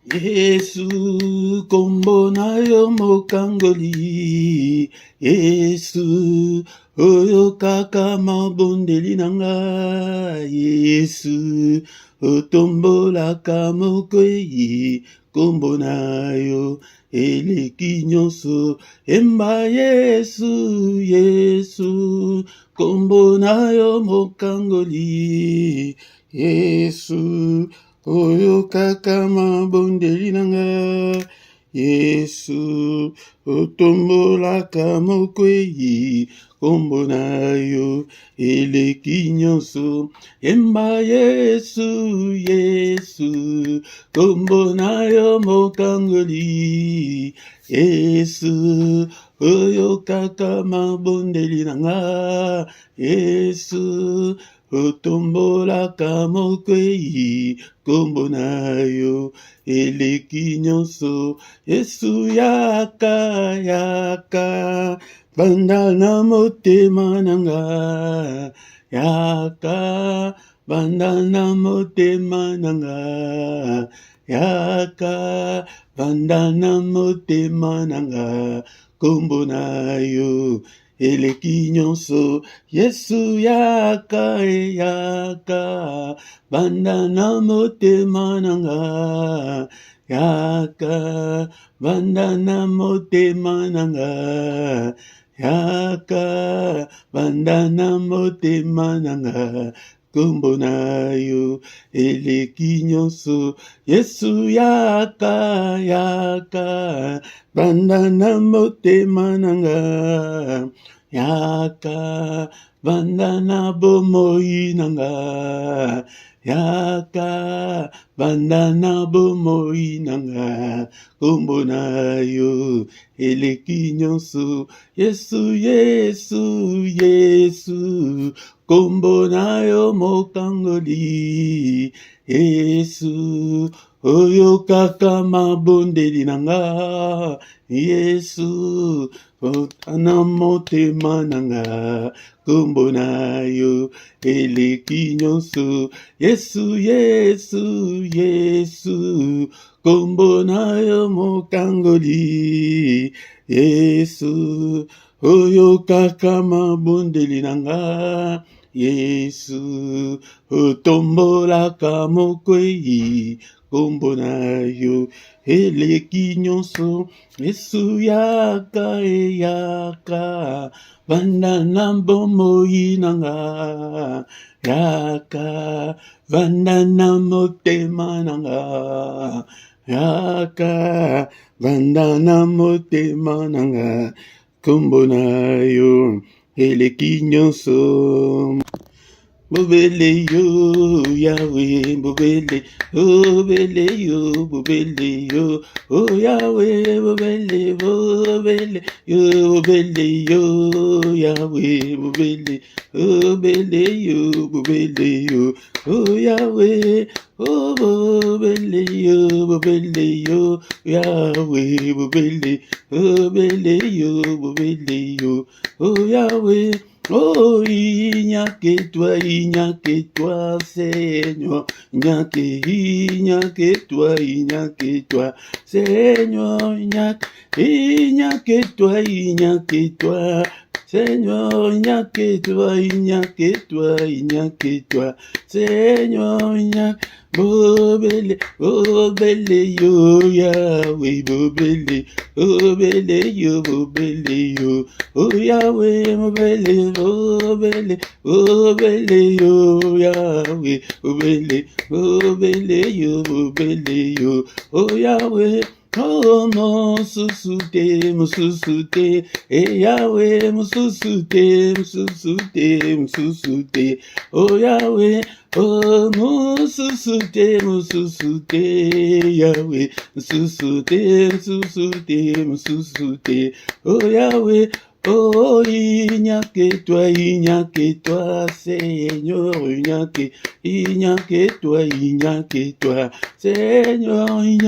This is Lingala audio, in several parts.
Yesu, kombo na yo mokangoli. Yesu, oyo kaka mabondeli nanga. Yesu, otombolaka mokwei. Kombo na yo eleki nyonso. Emba Yesu, Yesu, kombo na yo mokangoli. Yesu, oyo kaka mabondeli nanga. Yesu, otombolaka mokwei. Kombo na yo eleki nyonso. Emba Yesu, Yesu, kombo na yo mokangoli. Yesu, oyo kaka mabondeli nanga. Yesu, otombolaka mokwei. Kombo na yo eleki nyonso. Yesu yaka yaka banda na motema nanga. Yaka banda na motema nanga. Yaka banda na motema nanga. Kombo na yo eleki nyonso. Yesu yaka yaka banda na motema nanga. Yaka banda na motema nanga. Yaka banda na motema nanga. Kombo na yo eleki nyonso. Yesu yaka yaka banda na motema nanga. Yaka banda na bomoi nanga. Yaka banda na bomoi nanga. Kombo na yo eleki nyonso. Yesu, Yesu, Yesu, kombo na yo mokangoli. Yesu, oyo kaka mabondeli nanga. Yesu, otana motema nanga. Kombo na yo eleki nyonso. Yesu, Yesu, Yesu, kombo na yo mokangoli. Yesu, oyo kaka mabondeli nanga. Yesu, otombolaka mokwei. Kombo na yo eleki nyonso. Yesu yaka yaka banda na bomoi nanga. Yaka banda na motema nanga. Yaka banda na motema nanga. Kombo na yo eleki nyonso. Bobele yo, Yahweh, bobele, bobele yo, bobele yo, oh Yahweh, bobele, bobele yo, bobele yo, Yahweh, bobele, bobele yo, bobele yo, oh Yahweh, oh bobele yo, Yahweh, bobele, bobele yo, oh Yahweh. Oh, il n'y a que toi, Seigneur. Il n'y a que toi, Seigneur. Il n'y a que toi, Seigneur. Il n'y a que toi, Seigneur. Il n'y a bobele, bobele yo, Yahweh, bobele, bobele yo, oh Yahweh, bobele, bobele, bobele yo, Yahweh, bobele, bobele yo, oh Yahweh. Oh, mususute, Yahweh, mususute, oh Yahweh, oh, mususute, Yahweh, mususute, oh Yahweh, Oh, il n'y a que toi, il n'y a que toi, Seigneur, il n'y a que toi, il n'y a que toi, Seigneur, il n'y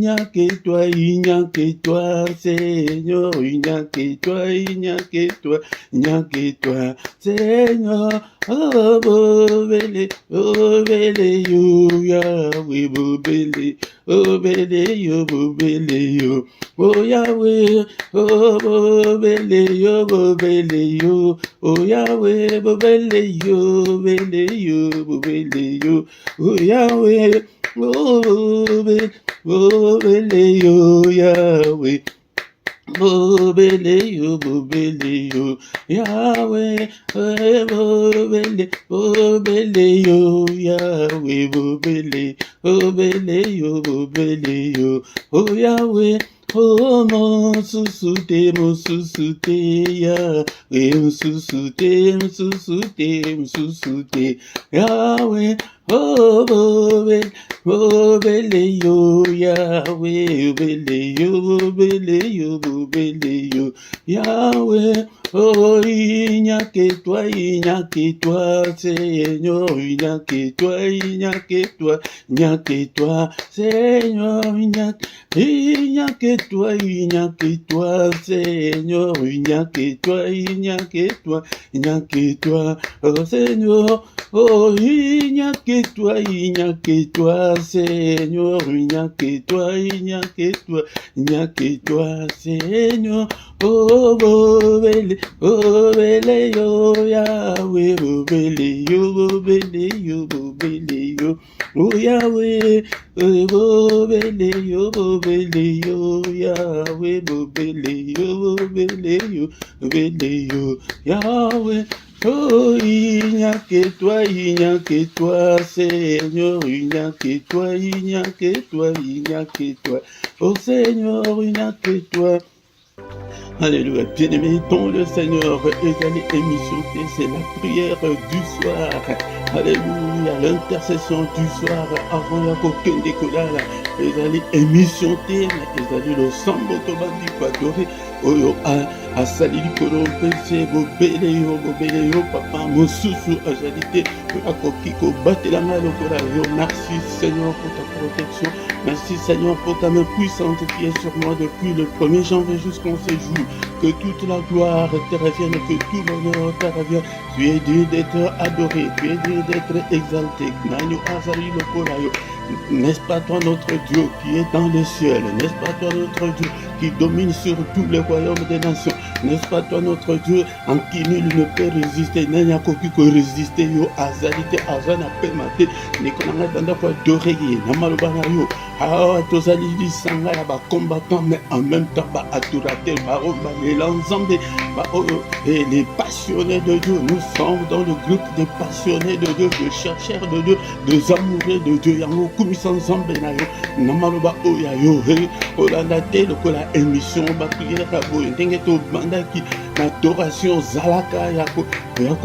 a que toi, il n'y a que toi, Seigneur, il n'y a que toi, il n'y a que toi, il n'y a que toi, Seigneur, oh, bobele, yo, Yahweh, bobele, yo, oh, Yahweh, oh, bobele, yo, oh, Yahweh, bobele, yo, oh, Yahweh, bobele, yo, Yahweh, bobele, yo, Yahweh, bobele, yo, Yahweh, bobele, yo, oh, Yahweh, oh, mon susute, Yahweh, mon susute, Yahweh, oh, bobele, yo, Yahweh, bobele, yo, Yahweh, oh, il n'y a que toi, Seigneur, il n'y a que toi, il n'y a que toi, il n'y a que toi, Seigneur, il n'y a que toi, il n'y a que toi, Seigneur, il n'y a que toi, il n'y a que toi, il n'y a que toi, oh Seigneur, oh, il n'y a que toi, il n'y a que toi, Seigneur, il n'y a que toi, il n'y a que toi, il n'y a que toi, Seigneur, oh, bobele, yo, Yahweh, bobele, yo, oh, Yahweh, bobele, yo, Yahweh, bobele, yo, Yahweh. Oh, il n'y a que toi, Seigneur, il n'y a que toi, il n'y a que toi, il n'y a que toi. Oh Seigneur, il n'y a que toi. Alléluia, bien-aimé, dont le Seigneur est allé émissionner, c'est la prière du soir. Alléluia, l'intercession du soir, avant la coquine décollage, ils allaient émissionner, ils allaient le sang automatique pour adorer. Oyo a sali likolo pese bobele yo papa mosusu ajalite akoki kobatela nga lokola yo. Merci Seigneur pour ta protection, merci Seigneur pour ta main puissante qui est sur moi depuis le 1er janvier jusqu'en ce jour. Que toute la gloire te revienne, que tout l'honneur te revienne. Tu es digne d'être adoré, tu es digne d'être exalté. Nano azali lokola yo. N'est-ce pas toi notre Dieu qui est dans les cieux? N'est-ce pas toi notre Dieu qui domine sur tous les royaumes des nations? N'est-ce pas toi notre Dieu en qui nul ne peut résister? N'a koki ko résister yo azalité azana pemate nikonanga tanda kwa doreye na maloba na yo. Ah tozali lisanga ya ba combattants mais en même temps ba adorateur ba romba l'ensemble ba et les passionnés de Dieu. Nous sommes dans le groupe des passionnés de Dieu, de chercheurs de Dieu, des amoureux de Dieu. Yango kumisa nzambe na yo na maloba oya yo olanda te lokola émission ba prière ka boye ndenge to bandaki na adoration zalaka yako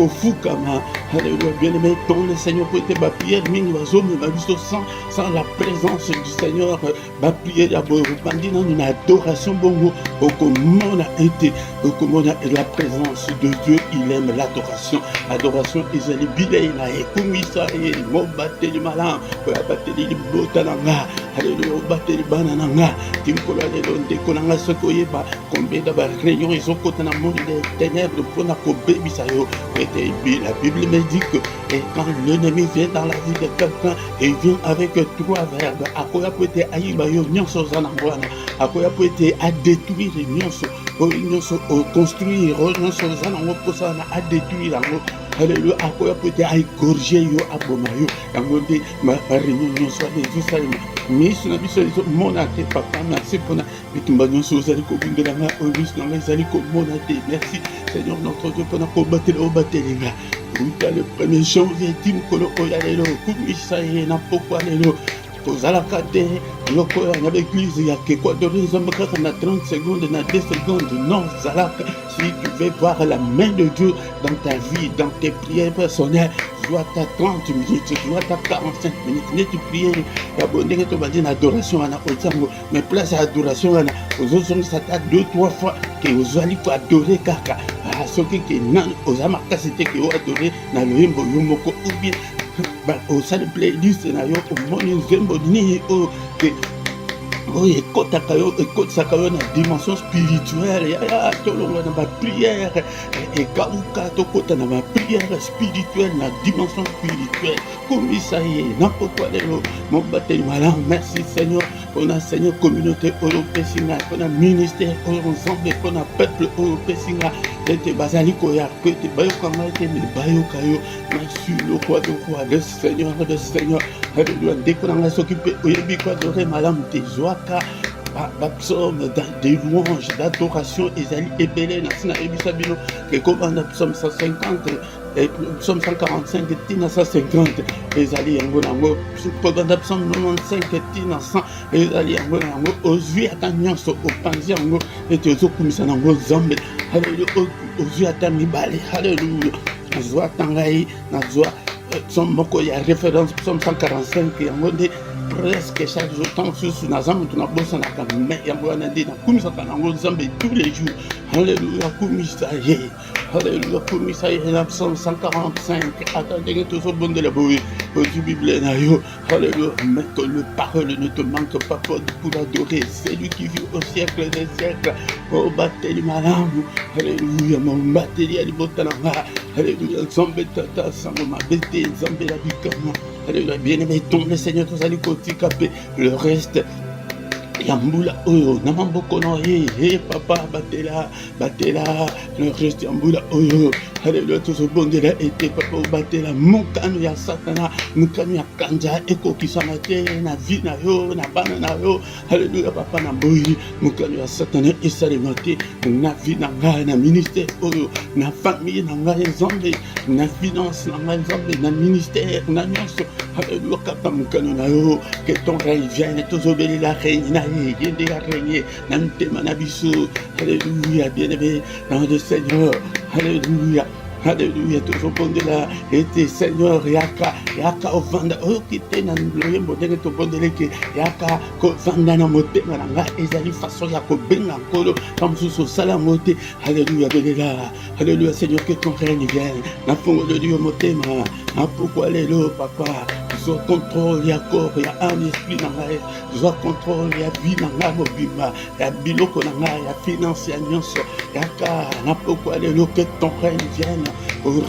fukama. Alléluia, bien-aimé, ton le Seigneur pour être ba prière mingi bazomi ba biso sans la présence du Seigneur. Ba prière ya boye bandina na adoration bongo okomona été okomona la présence de Dieu. Il aime l'adoration. Adoration ezali bilei na ekumisa e mobateli malam bateli botananga. Alléluia, bateli banananga timkola lelo ndekolanga sokoyeba combien de réunions ils ont côté dans monde des ténèbres pour na kobebisa yo. La Bible me dit que et quand l'ennemi vient dans la vie de quelqu'un, il vient avec 3 verbes. Akoya peut être aïba yo nyonso zanangwana, akoya peut être à détruire nyonso, nyonso construire nyonso zanango posana à détruire ngo. Alléluia, akoya peut être à égorger yo aboma yo. Yango de ma réunion nyonso de Jérusalem. Miss na biso monate papa merci pour na bitumba nyonso zali ko bindela nga obis na zali ko monate. Merci Seigneur notre Dieu pour na ko batela o batelinga. Le 1er janvier, Tim Kolo Oyalelo, Kumisaye, Napokwa Lelo, kozalaka te lokola na l'église ya keko adorer nzambe kaka na 30 secondes na 2 secondes. Non, zalaka, si tu veux voir la main de Dieu dans ta vie, dans tes prières personnelles, soit à 30 minutes, soit à 45 minutes, ne tu pries, abonner to bandi na adoration na otango, mais place à adoration na ozozong sata 2-3 fois que ozali ko adorer kaka. Ah, soki ke nan ozamaka c'était que o adorer na loyembo yo moko ou bien ba osali playlist na yo omoni nzembo nini o ekotaka yo ekotisaka yo na dimension spirituelle ya tolonga na baprière ekauka tokota na baprière spirituelle na dimension spirituelle komisa ye na pokwa lelo mobateli malamu. Merci Seigneur mpona Seigneur communauté oyo opesi nga mpona ministère oyo nzambe mpona peuple oyo opesi nga ete bazali koya ko ete bayoka ngai te me bayoka yo. Merci le roi de roi, le Seigneur de Seigneur. Alléluia. Ndeko na ngai soki mpe oyebi ko adore malamu te zwaka bapsaume des louanges d'adoration ezali ebele na ntina yebisa bino ke kobanda psaume 150 psaume 145 tina 150 ezali yango nango kobanda psaume 95 tina 100 ezali yango nango ozwi ata nyonso opanzi yango ete ozokumisa nango nzambe. Haleluya. Ozwi ata mibale. Haleluya. nazwa ata ngai nazwa psaume moko ya référence psaume 145 yango nde presque chaque jour tant susu naza moto nabosanaka me yango wana nde nakumisaka nango nzambe tous les jours. Haleluya. kumisa ye. Haleluya. kumisa ye na psaume 145 ata ndenge tozobondela boye ozwi bible na yo. Haleluya. mais que le parole ne te manque pas pour adorer celui qui vit au siècle des siècles. Obateli malamu. Haleluya. mobateli ya libota na nga. Haleluya. nzambe tata sango mabe te nzambe la bikama. Alléluia. Bien-aimé, ton le Seigneur tozali kotika pe le reste yambula oyo na maboko na ye papa batela le reste yambula oyo. Alléluia. tozobondela ete papa obatela mokano ya satana mokano ya kanja ekokisama te na vie na yo na bana na yo. Alléluia. papa na boyi mokano ya satana esalema te na vie na ngai na ministère oyo na famille na ngai nzambe na finance na ngai nzambe na ministère na nyonso. Alléluia. kaka mokano na yo que ton règne vienne tozobelela règne na ye yende ya règne na motema na biso. Alléluia. bien-aimé dans le Seigneur. Alléluia. Alléluia. tozobondela ete Seigneur yaka ovanda oyo kite na loyembo ndenge tobondeleke yaka kovanda na motema na ngai ezali façon ya kobenga nkolo ka mosusu osala yango te. Alléluia. belela. Alléluia. Seigneur que ton règne vienne na fongoleli yo motema na pokwa lelo papa zwa contrôle ya corps ya âme esprit na ngai zwa contrôle ya vie na ngai mobimba ya biloko na ngai ya finance ya nyonso yaka na pokwa lelo que ton règne vienne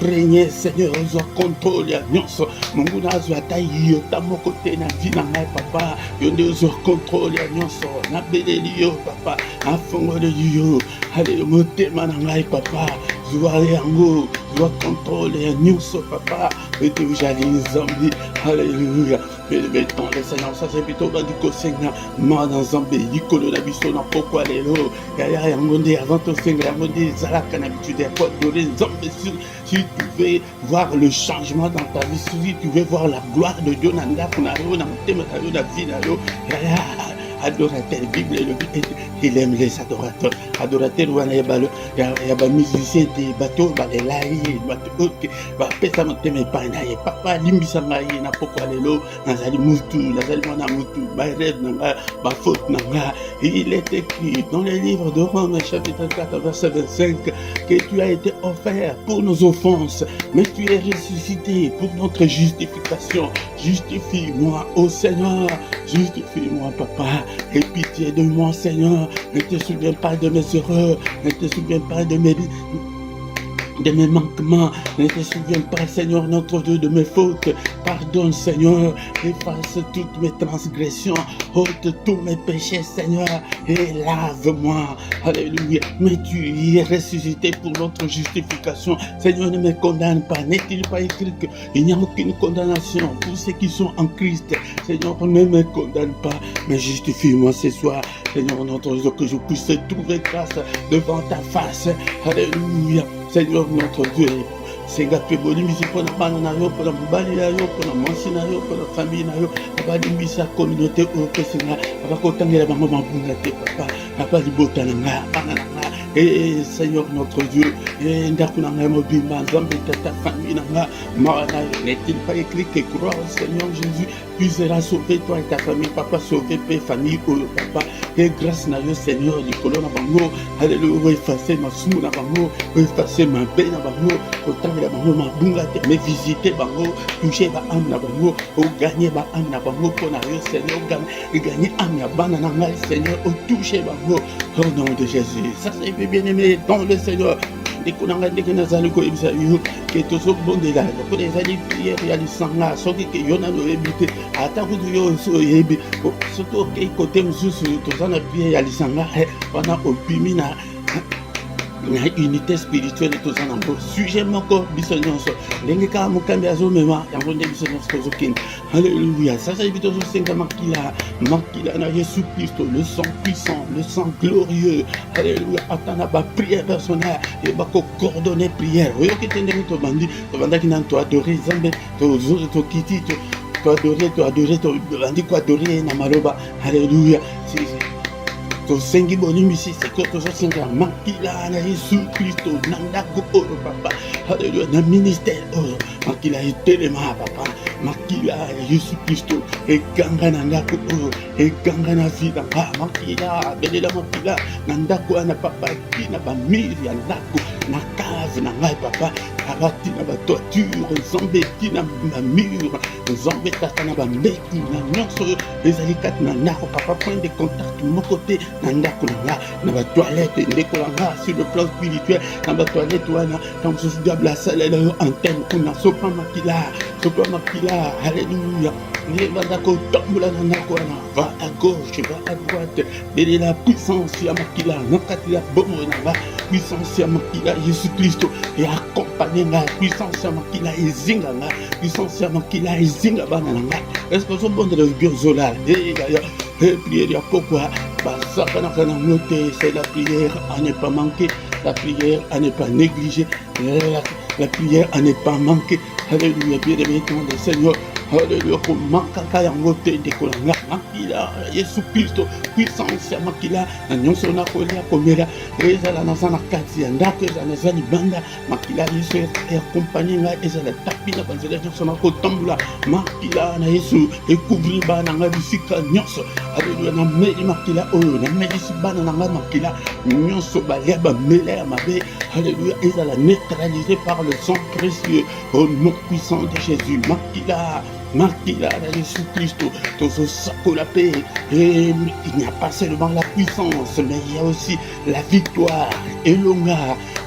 régner Seigneur zwa contrôle ya nyonso monguna azwa ata yota moko te na vie na ngai papa yo nde ozwa contrôle ya nyonso nabeleli yo papa afongoleli yo. Alléluia. motema na ngai papa zwa yango zwa contrôle ya nyonso papa ete ozali nzambe. Alléluia. Mettons le Seigneur, ça c'est plutôt bandi kosenga ma dans nzambe likolo na biso na pokwa lelo ya yango nde avant tosenga yango nde ezalaka na habitude ya koadorer nzambe. Si tu veux voir le changement dans ta vie, si tu veux voir la gloire de Dieu na ndako na yo na motema na yo na vie na yo adorateur. Bible il aime les adorateurs. Adorateur wana ya ba musicien te bato balelai bato oke bapesa motema epai na ye papa limbisa ngai na pokwa lelo nazali mutu nazali mwana mutu barêve na ngai bafaute na ngai. Il est écrit dans les livres de Romains chapitre 4 verset 25 que tu as été offert pour nos offenses mais tu es ressuscité pour notre justification. Justifie-moi ô Seigneur, justifie-moi papa, aie pitié de moi Seigneur. Ne te souviens pas de mes erreurs, ne te souviens pas de mes manquements, ne te souviens pas Seigneur notre Dieu de mes fautes. Pardonne Seigneur, efface toutes mes transgressions, ôte tous mes péchés Seigneur et lave-moi. Alléluia. Mais tu y es ressuscité pour notre justification. Seigneur, ne me condamne pas. N'est-il pas écrit qu'il n'y a aucune condamnation pour ceux qui sont en Christ? Seigneur, ne me condamne pas, mais justifie-moi ce soir Seigneur notre Dieu, que je puisse trouver grâce devant ta face. Alléluia. Seigneur notre Dieu, senga pe bolimbisi mpona bana na yo, mpona mobali na yo, mpona mwasi na yo, mpona famille na yo, abalimbisa communauté oyo pe senga abakotangela bango mabunga te papa, papa libota na nga bana na nga. Et Seigneur notre Dieu, et Ndakunanga Mobimba, Nzambe Tata, famille Nanga, Marana, n'est-il pas écrit que croire au Seigneur Jésus, tu seras sauvé, toi et ta famille, papa, sauvé, père, famille, papa, et grâce à Dieu, Seigneur, Nicolas Nabango, alléluia, effacer ma sou Nabango, effacer ma baie Nabango, autant de Nabango, ma bunga, mais visiter Bango, toucher ma âme Nabango, ou gagner ma âme Nabango, pour Dieu, Seigneur, gagner âme Nabango, Seigneur, ou toucher Bango, au nom de Jésus. Ça, c'est bien-aimé dans le Seigneur. Et qu'on a regardé que nous allons que tout ce monde est là. Pour les années prières, il y a des sangs là. Sauf que y en a nos habités. À ta route, il y a aussi surtout côté monsieur, tout ça, il y a des sangs là. On a opimina. Na unité spirituelle tout ça na bo sujet moko biso nyonso ndenge kaka mokambi azomema yango nde biso nyonso tozokenga. Alléluia. Ça c'est biso tozosenga makila na Jésus Christ, le sang puissant, le sang glorieux. Alléluia. Atana ba prière personnelle et ba coordonner prière oyoki te ndenge tobandaki nani toadorer Nzambe tokiti toadorer tobandi koadorer na maloba. Alléluia. Tosengi bolimbisi seko tozosenga makila na Yesu Kristo na ndako oyo papa. Alléluia. Na ministère oyo makila etelema papa, makila ya Yesu Kristo eganga na ndako oyo, eganga na vida nga makila belela makila na ndako wana papa, tina bamiri ya ndako na cave na ngai papa, abati na batoiture Nzambe tina bamure Nzambe tata na bambeki na nyonso ezali kati na ndako papa, point de contact moko te na ndako na nga na batoilette ndeko na nga sur le plan spirituel na batoilette wana tant que je dois blaser la antenne kuna sopa makila. Alléluia. Ndako tambola na ndako wana, va à gauche, va à droite, et la puissance ya makila nakati la bomo na nga, puissance ya makila Jésus Christ et accompagner la puissance ya makila ezinga nga, puissance ya makila ezinga bana na nga. Est-ce que so bon de biozola et prière ya pourquoi ça c'est la prière à ne pas manquer, la prière à ne pas négliger, la prière à ne pas manquer. Alléluia, bien-aimé le Seigneur. Alléluia, comment kaka yango te ndekolanga makila Yesu Kristo, puissance ya makila na nyonso na kolia komela ezala na kati ya ndako, ezala na libanda makila Yesu accompagner nga, ezala tapi na banzela nyonso na kotambola makila na Yesu ekouvrir bana nga bisika nyonso. Alléluia, na meli makila oyo na meli bana na nga makila nyonso balia bamela ya mabe. Alléluia, ezala neutralisé par le sang précieux au nom puissant de Jésus. Makila à Jésus Christ, tout ça pour la paix. Et il n'y a pas seulement la puissance, mais il y a aussi la victoire. Et l'onga,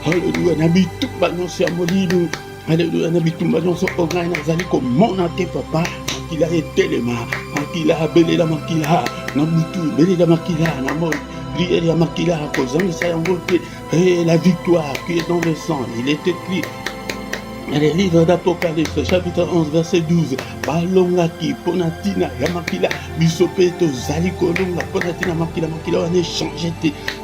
alléluia, n'habite pas non c'est amolino. Alléluia, n'habite pas non c'est orgain nazali comme mon ate papa. Makila est tellement, makila belé la makila, namutu belé la makila, namol. Prière ya makila kozangisa yango te. Et la victoire qui est dans le sang, il est écrit. Les livres d'Apocalypse, chapitre 11, verset 12. Balongaki, Ponatina, Yamakila, Bisopeto, Zalikolonga, Ponatina, Makila, on est changé.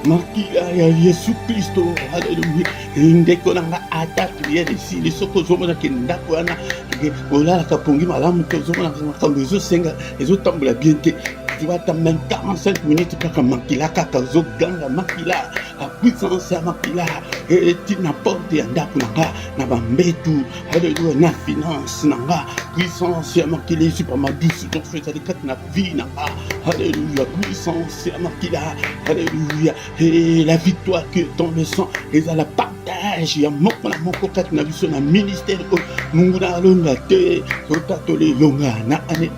Makila, Jésus Christ, alléluia. Ndekolanga, ata prière ici, les sokozomona qui ndakwana, Ola, Kapongi, Malam, Kozomona, Kambezo Senga, les autres tambours bien. Tu vas t'en même 45 minutes pour que Makila, Kakazo, Ganga, Makila, la puissance à Makila, et tu n'apportes un dakunanga, n'a pas mbétu, alléluia, na finance, nanga, puissance à Makila, super ma douce, donc je fais na vie, nanga, alléluia, puissance à Makila, alléluia, et la victoire que dans le sang, et à la partage, il y a mon coquette, na vision, na ministère, munguna longa te, sotatole longa, na ane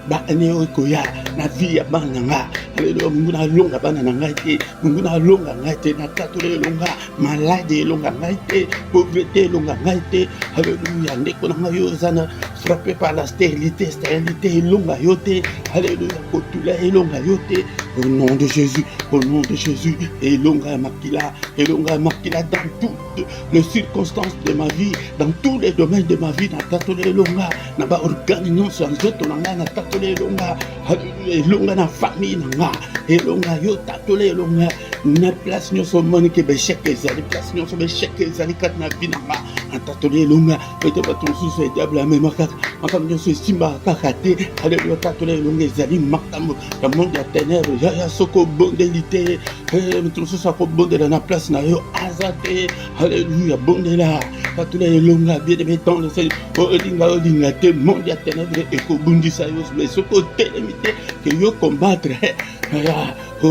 ba ane koya, na vie ya bana nga, alléluia, munguna longa bana nga te, munguna longa nga te, na tatole longa, malade longa nga te, pauvreté longa nga te, alléluia, ndeko na yo zana, frappé par la stérilité longa yo te, alléluia, kotula longa yo te, au nom de Jésus, et longa makila dans toutes les circonstances de ma vie, dans tous les domaines de ma vie, na tatole longa, na ba organe sur nzoto nanga, na tatole longa, alléluia, longa na famille nanga, et longa yo tatole longa, na place nyonso moni ke besheke ezali, place nyonso besheke ezali kati na vie nanga, Tatole longa, peut-être pas ton sous diable à même kaka, makam nyoso simba kaka te, alléluia tatole longa ezali makambo, la monde ya ténèbres, ya soko bondelité, ton sous sa bondela na place na yo azate, alléluia bondela, tatole longa bien de béton le Seigneur, olinga te monde ya ténèbres et ko bundisa yo, mais soko télémité que yo combattre,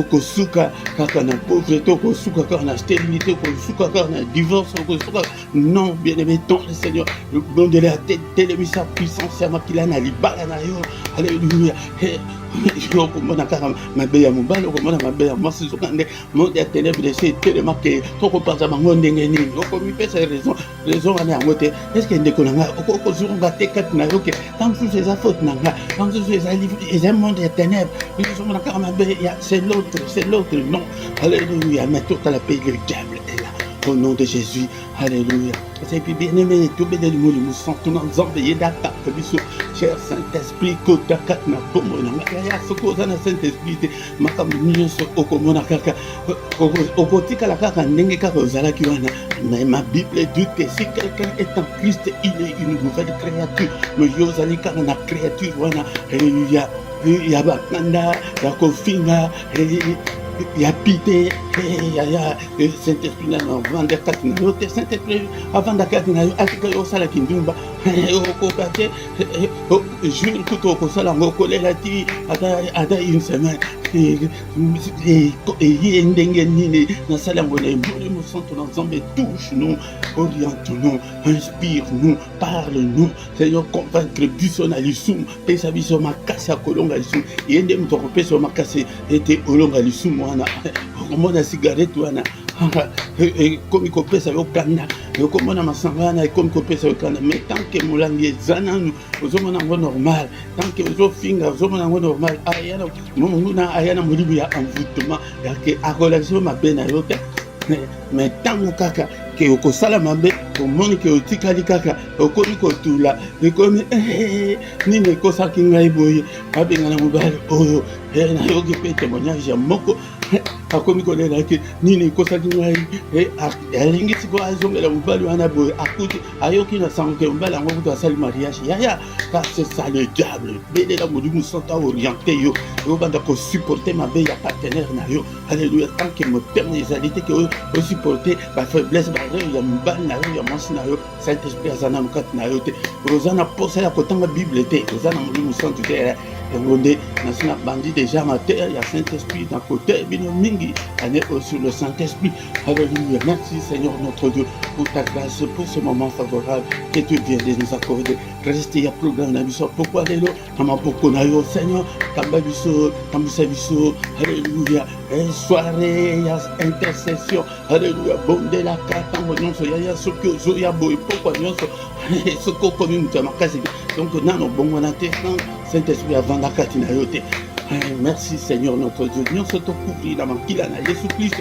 kosuka kaka na pauvreté, kosuka kaka na stérilité, kosuka kaka na divorce, kosuka non bien-aimé ton le Seigneur, le bon de la tête, télémisa puissance, makila na libala na yo, alléluia. Yo komona kaka mabe ya mobali, komona mabe ya mwasi zokande, monde ya ténèbres de ces télémarqués, toko pasa bango ndenge nini, okomi pesa raison wana yango te, est-ce que ndeko na nga, okozonga te kati na yo ke, tant que c'est sa faute na nga, tant que c'est un monde ya ténèbres, okozonga kaka mabe, c'est l'autre, non, alléluia, mais tout à la paix, le diable est là. Au nom de Jésus, alléluia. C'est puis bien aimé, tout bien aimé, nous sentons dans zambé d'aka, cher Saint-Esprit, kota katna bomo na makaya sokoza na Saint-Esprit, makamu nyonso okomona kaka, okotika la kaka ndenge kaka ozalaki wana. Mais ma Bible dit que si quelqu'un est en Christ, il est une nouvelle créature. Mais yozali kaka na créature wana, alléluia. Ya bakanda, ya kofinga, ya pité, ya Saint-Esprit na avant de katina yo te Saint-Esprit avant de katina yo atika yo sala kindumba ko kate jour tout ko sala ngoko lela ti ada une semaine et ndenge nini na sala ngone nous sentons dans Zambé, touche-nous, oriente-nous, inspire-nous, parle-nous, Seigneur, convaincre Bisson Alissoum, pesa biso makasi kolonga Alissoum, yende mtoko pesa makasi ete olonga Alissoum wana, komona cigarette wana, comme ko pesa yo kanda, komona masangana comme ko pesa yo kanda, mais tant que molangi ezana nous, ozomona ngo normal, tant que ozofinga ozomona ngo normal, ayana mona ayana molibu ya envoûtement, ya ke akolation mabena yo te. Mais tant kaka que okosala mabe omoni ke otikali kaka okomi kotula ekomi nini ekosaki ngai boye abengana mobali oyo na yoki pe témoignage ya moko akomi kolela ke nini ekosaki ngai alingisi ko azongela mobali wana boye akuti ayoki na sango ke mobali yango kutu asali mariage yaya car c'est ça le diable belela modimu santa orienté yo obanda kosupporter mabe ya partenaire na yo alléluia tant que motema ezali te ke osupporter ba faiblesse ba ya mobali na yo ya mwasi na yo Saint-Esprit azana mokati na yo te ozana posa ya kotanga Bible te ozana modimu santa te Ngonde, nasina bandi déjà ma terre, il y a Saint-Esprit d'un côté, bino mingi, on est sur le Saint-Esprit. Alléluia. Merci Seigneur notre Dieu pour ta grâce, pour ce moment favorable que tu viens de nous accorder. Restez à programme na biso. Pourquoi les lots? Nama poko na yo Seigneur, kamba biso, kambusa biso. Alléluia. Soirée, il y a intercession. Alléluia. Bonde la carte, nyonso ya soko zo ya boy. Pourquoi nyonso? Soko comme une tamakasi. Donc non bon on a Saint-Esprit avant la katina yote. Merci Seigneur notre Dieu. Nous sommes couvrir la makila na Jésus-Christ.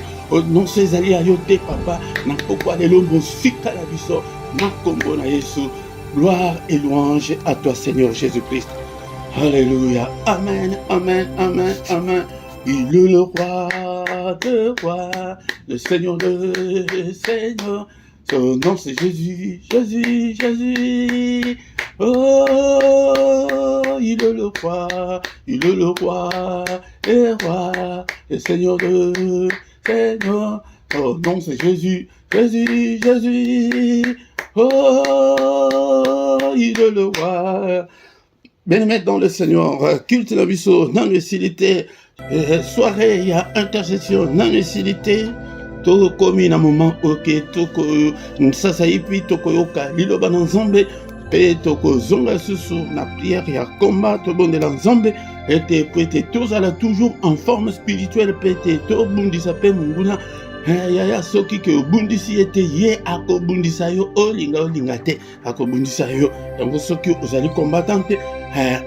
Non ces alliés à yote papa. Na pourquoi les lombo sika la biso. Na kombo na Jésus. Gloire et louange à toi Seigneur Jésus-Christ. Alléluia. Amen, amen, amen, amen. Il est le roi de rois, le Seigneur de Seigneur. Son nom c'est Jésus, Jésus, Jésus. Oh, il est le roi et roi, le Seigneur de Seigneur. Son nom c'est Jésus, Jésus, Jésus. Oh, il est le roi. Bien-aimé dans le Seigneur, culte la biso, non lucilité, soirée, il y a intercession, non lucilité. Toko komi na moment ok toko sasa ipi toko yoka liloba na nzambe pe toko zonga susu na prière ya combat to bondela nzambe ete pete tozala toujours en forme spirituelle pete to bundisa pe munguna yaya soki ke obundisi ete ye akobundisa yo olinga te akobundisa yo yango soki ozali combattante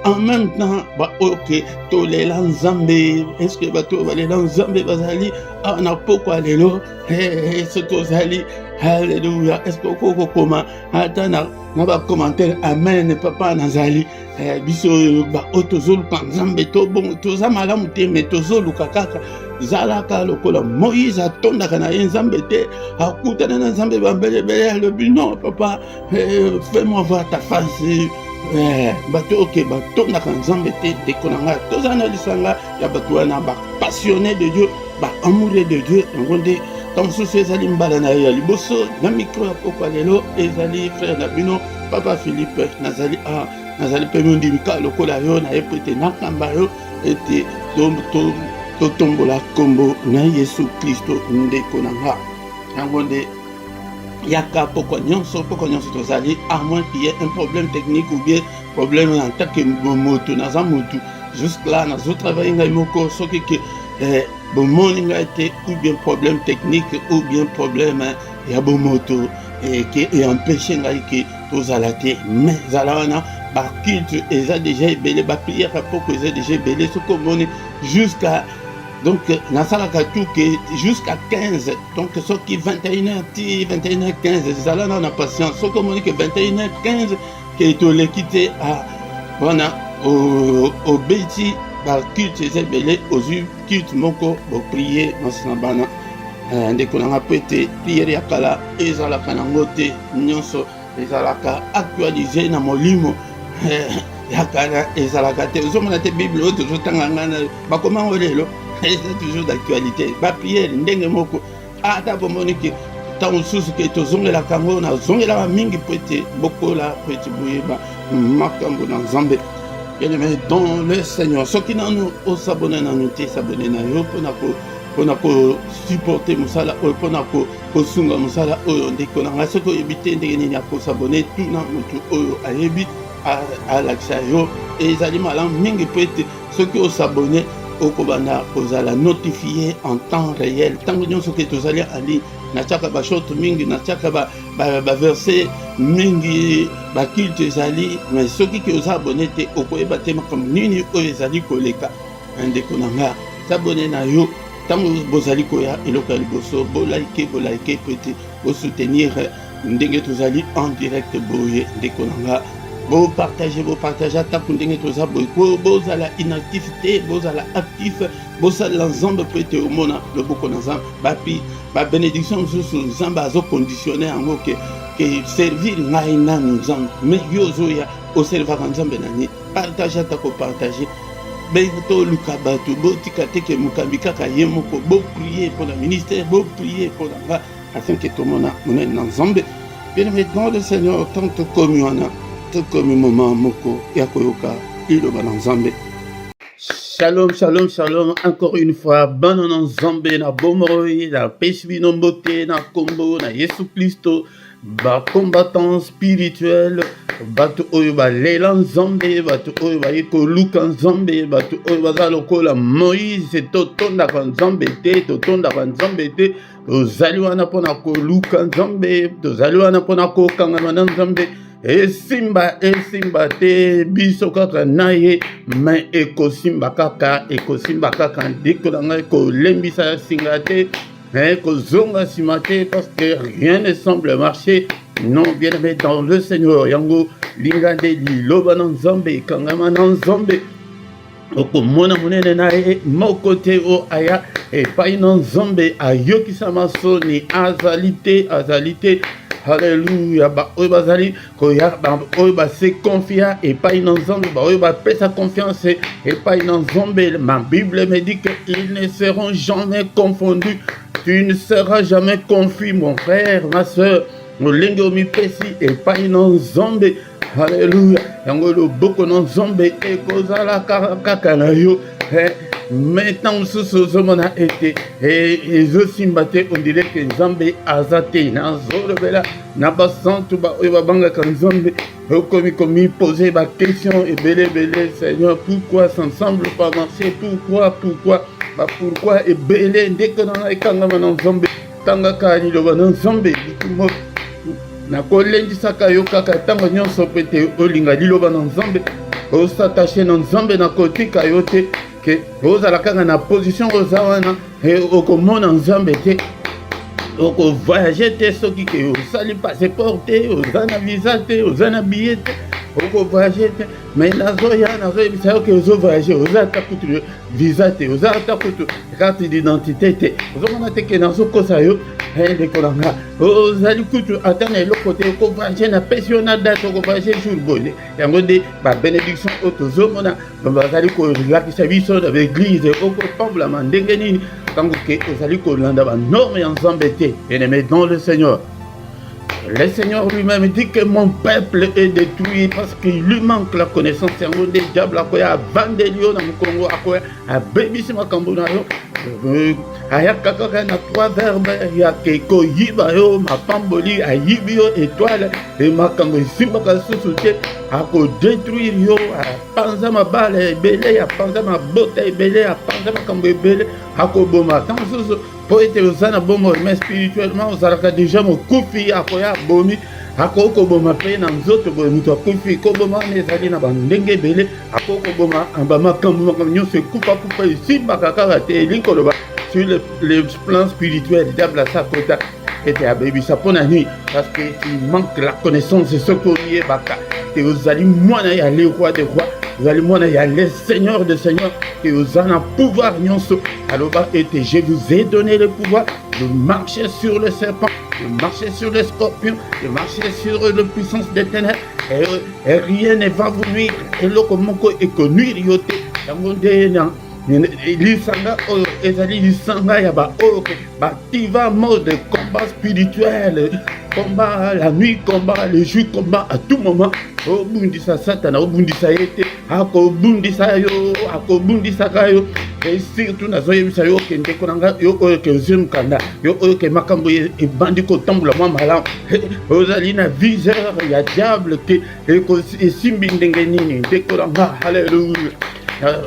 en même temps ba ok tolela nzambe est-ce que bato balela nzambe bazali na poko lelo soki ozali alléluia est-ce que okoko koma ata na ba commentaire amen papa nazali biso ba otozoluka nzambe to bon toza malamu te mais tozoluka kaka zalaka lokola Moïse atondaka na ye nzambe te akutana na nzambe bambelebele alobi non papa fais-moi voir ta face bato oke batondaka nzambe te ndeko na ngai toza na lisanga ya bato wana bapassionné de Dieu baamoureux de Dieu yango nde ntango mosusu ezali mbala na ye ya liboso na mikro ya pokwa lelo ezali frère na bino papa Philippe nazali mpe mondimika lokola yo na ye po ete nakamba yo ete totombola kombo na Yesu Kristo ndeko na nga yango nde yaka pokwa nyonso tozali à moins qu'il y ait un problème technique ou bien problème en tant que moto naza motu jusque là nazo travailler ngai moko soki ke bomoni ngai te ou bien problème technique ou bien problème ya bomoto qui empêché ngai ke tozala te mais zala wana baculte eza déjà ebele baprière poko eza déjà ebele soko omoni jusqu'à donc nasalaka tout que jusqu'à 15 donc ce qui 21h15 ezala na patience soko omoni que 21h15 ke toleki te wana obeti baculte eza ebele ozwi culte moko boprier masina bana ndeko nanga po ete priere ya kala ezalaka nango te nyonso ezalaka actualisé na molimo ya kala ezalaka te ozomona te bible oyo tozotanga ngana bakomango lelo eza toujours d'actualité bapriere ndenge moko ata bomoni ke ntango mosusu ke tozongelaka yango nazongelaka mingi po ete bokola po ete boyeba makambo na nzambe bien-aimé dans le Seigneur soki nanu osabone nanu te sabone na yo mpona kosupporte mosala oyo mpona kosunga mosala oyo ndeko na ngai soki oyebi te ndenge nini akosabone tuna motu oyo ayebi alakisa yo ezali malamu mingi po ete soki osabone okobanda kozala notifié en temps réel ntango nyonso ke tozali en ligne natiaka bashorte mingi natiaka baverset mingi baculte ezali mais soki ke oza abone te okoyeba te makambo nini oyo ezali koleka ndeko na nga sabone na yo ntango bozali koya eloko ya liboso bolaike po ete bosoutenir ndenge tozali en direct boye ndeko na nga bopartage atako ndenge toza boye bozala inactif te bozala actif bosala nzambe po ete omona loboko na nzambe bapi babénédiction mosusu nzambe azoconditionne yango ke servir ngai nanu nzambe mais yo ozoya oservaka nzambe nani partage atako partage toluka bato botika te ke mokambi kaka ye moko boprie mpo na ministère boprie mpo na nga afin ke tomona monene na nzambe bien maintenant le Seigneur tant tokomi wana tokomi moma moko ya koyoka iloba na nzambe. Shalom, shalom, shalom, encore une fois, bana na nzambe na bomoi, na pesi bino mbote, na kombo, na Yesu Kristo, ba combattant spirituel, bato oyo balela nzambe, bato oyo baye koluka nzambe, bato oyo baza lokola Moïse, totondaka nzambe te, tozali wana mpona koluka nzambe, tozali wana mpona kokangama na nzambe, esimba te biso kaka na ye me ekosimba kaka ndeko na ngai kolembisa singa te kozonga nsima te parce que rien ne semble marcher non bien-aimé dans le Seigneur yango linga nde liloba na nzambe ekangama na nzambe okomona monene na ye moko te o aya epai na nzambe ayokisama soni azali te Alléluia, oyo bazali koya oyo base confia epai na nzambe oyo bapesa confiance epai na nzambe. Ma Bible me dit qu'ils ne seront jamais confondus. Tu ne seras jamais confus, mon frère, ma soeur. Molenge omipesi epai na nzambe. Alléluia, yango loboko na nzambe ekozala kaka na yo. Maintenant mosusu ozomona ete ezosimba te ondire ke nzambe aza te nazolobela na basantu oyo babangaka nzambe okomi komipose baquestion ebele Seigneur pourquoi ça ne semble pas marcher pourquoi ebele ndeko na ekangama na nzambe tangaka liloba na nzambe likumo nakolendisaka yo kaka ntango nyonso po ete olinga liloba na nzambe osatache na nzambe na kotika yo te ke ozala kaka na position oza wana okomona nzambe te okovoyage te soki ke osali passeport te oza na visa te oza na billet te oko voyager mais nazoya bisayo ke ozo voyager oza ta kutu visa te oza ta kutu carte d'identité te ozomona te ke nazokosa yo de kolanga ozali kutu atana eloko te oko voyager na pesi yo na date oko voyager jour bone yango nde babénédiction oyo tozomona bazali kolakisa biso na baeglise okopambolama ndenge nini ntango ke ozali kolanda banorme ya nzambe te bien-aimé dans le Seigneur. Le Seigneur lui-même dit que mon peuple est détruit parce qu'il lui manque la connaissance. Yango nde diable akoya abandelio na mokongo akoya abebisi makambo na yo ayaka kaka na 3 verbes yake koyiba yo mapamboli ayibi yo étoile e makambo esimbaka susu te akodétruire yo apanza mabala ebele apanza mabota ebele apanza makambo ebele akoboma ntango susu po ete oza na bomoi mais spirituellement ozalaka déjà mokufi akoya bomi akokoboma mpe na nzoto boye moto akufi koboma wana ezali na bandenge ebele akokoboma bamakambo nyonso ekufakufa esimbaka kaka te elingi koloba sur le plan spirituel diable asakota ete abebisa mpo na nini parce que tu manques la connaissance soki oyebaka te ozali mwana ya le roi de roi ozali mwana ya le seigneur de seigneur te oza na pouvoir nyonso aloba ete je vous ai donné le pouvoir de marcher sur le serpent, de marcher sur les scorpions, de marcher sur la puissance des ténèbres, et rien ne va vous nuire. Et le komoko est connu, yote, lisanga oyo ezali lisanga ya ba oyo bativa mode combat spirituel, combat la nuit, combat le jour, combat à tout moment. Obundisa satana obundisa yete akobundisa yo akobundisa kayo et surtout nazoyebisa yo ke ndeko nanga yo oyo ke ozemukanda yo oyo ke makambo ebandi kotambola mwa malamu ozali na viseur ya diable ke esimbi ndenge nini ndeko nanga haleluya.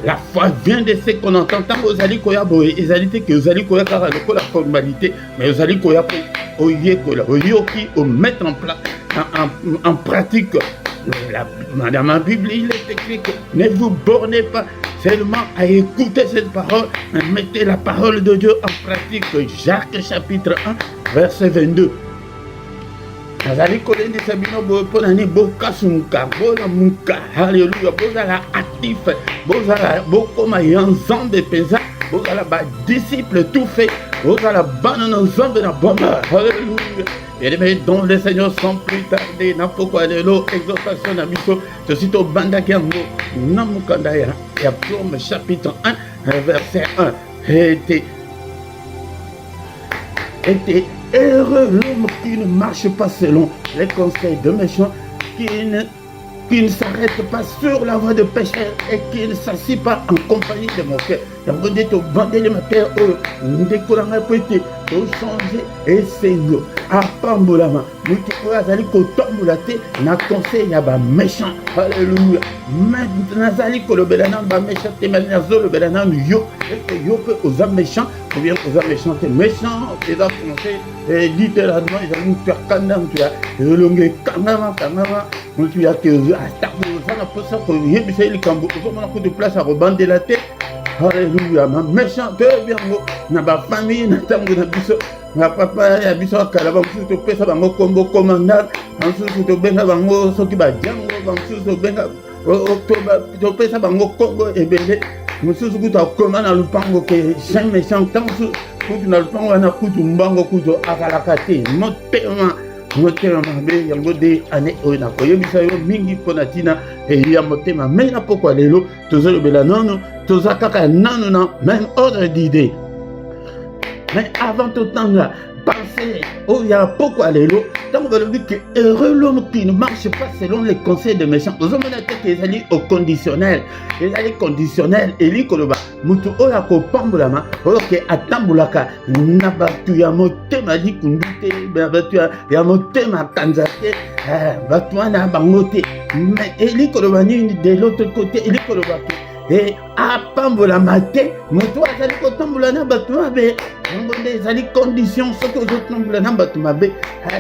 La foi vient de ce qu'on entend. Tant que ozali koya boye ezali te ke ozali koya kaka lokola formalité mais ozali koya po oyekola oyoki o mettre en pratique. Dans ma Bible, il est écrit que ne vous bornez pas seulement à écouter cette parole, mais mettez la parole de Dieu en pratique. Jacques chapitre 1, verset 22. Nazali kolendi sabino bo ponani bo kasumuka bona muka haleluya bozala actif bozala bokoma yanzambe peza bozala ba disciple tout fait bozala bana nzambe na bomba haleluya. Et dont le Seigneur sans plus tarder n'a pourquoi de l'eau exhortation na biso ceci to banda kiango namukanda ya Psaume chapitre 1 verset 1 était heureux l'homme qui ne marche pas selon les conseils de méchants, qui ne s'arrête pas sur la voie de pécheurs et qui ne s'assied pas en compagnie de moqueurs. Yango nde tobandeli matere oyo ndekolanga po ete tochange esengo apambolama moto oyo azali kotambola te na conseil ya baméchant. Alleluya. Nazali kolobela nanu baméchant te mais nazolobela nanu yo ete yo mpe oza méchant ou bien oza méchant te. Méchant eza français littéralement ezali moto akanda moto ya elongo ekangama moto ya ke atako oza na mposa koyebisa ye likambo ozomona kutu place akobandela te. Alléluia, ma méchante biango na ba famille na tango na biso na papa ya biso akala ba musu to pesa bango kombo commandant musu to benga bango soki ba jango ba musu to benga oktoba to pesa bango kombo ebele musu ku to koma na lupango ke saint méchant tango kutu na lupango na kutu mbango kutu akalaka te motema mabe yango de ane oyo na koyebisa yo mingi mpona tina ya motema me na pokwa lelo tozolobela nano toza kaka nano na même ordre d'idée mais avant totanga penser oyo ya pokwa lelo ntango balobi ke heureux l'homme qui ne marche pas selon les conseils de méchants ozomona te ke ezali au conditionnel eli koloba moto oyo akopambolama oyo ke atambolaka na bato ya motema likundu te bato ya motema kanza te bato wana bango te mais eli koloba nini de l'autre côté eli koloba ke apambolama te moto azali kotambola na bato mabe yango nde ezali condition soki ozotambola na bato mabe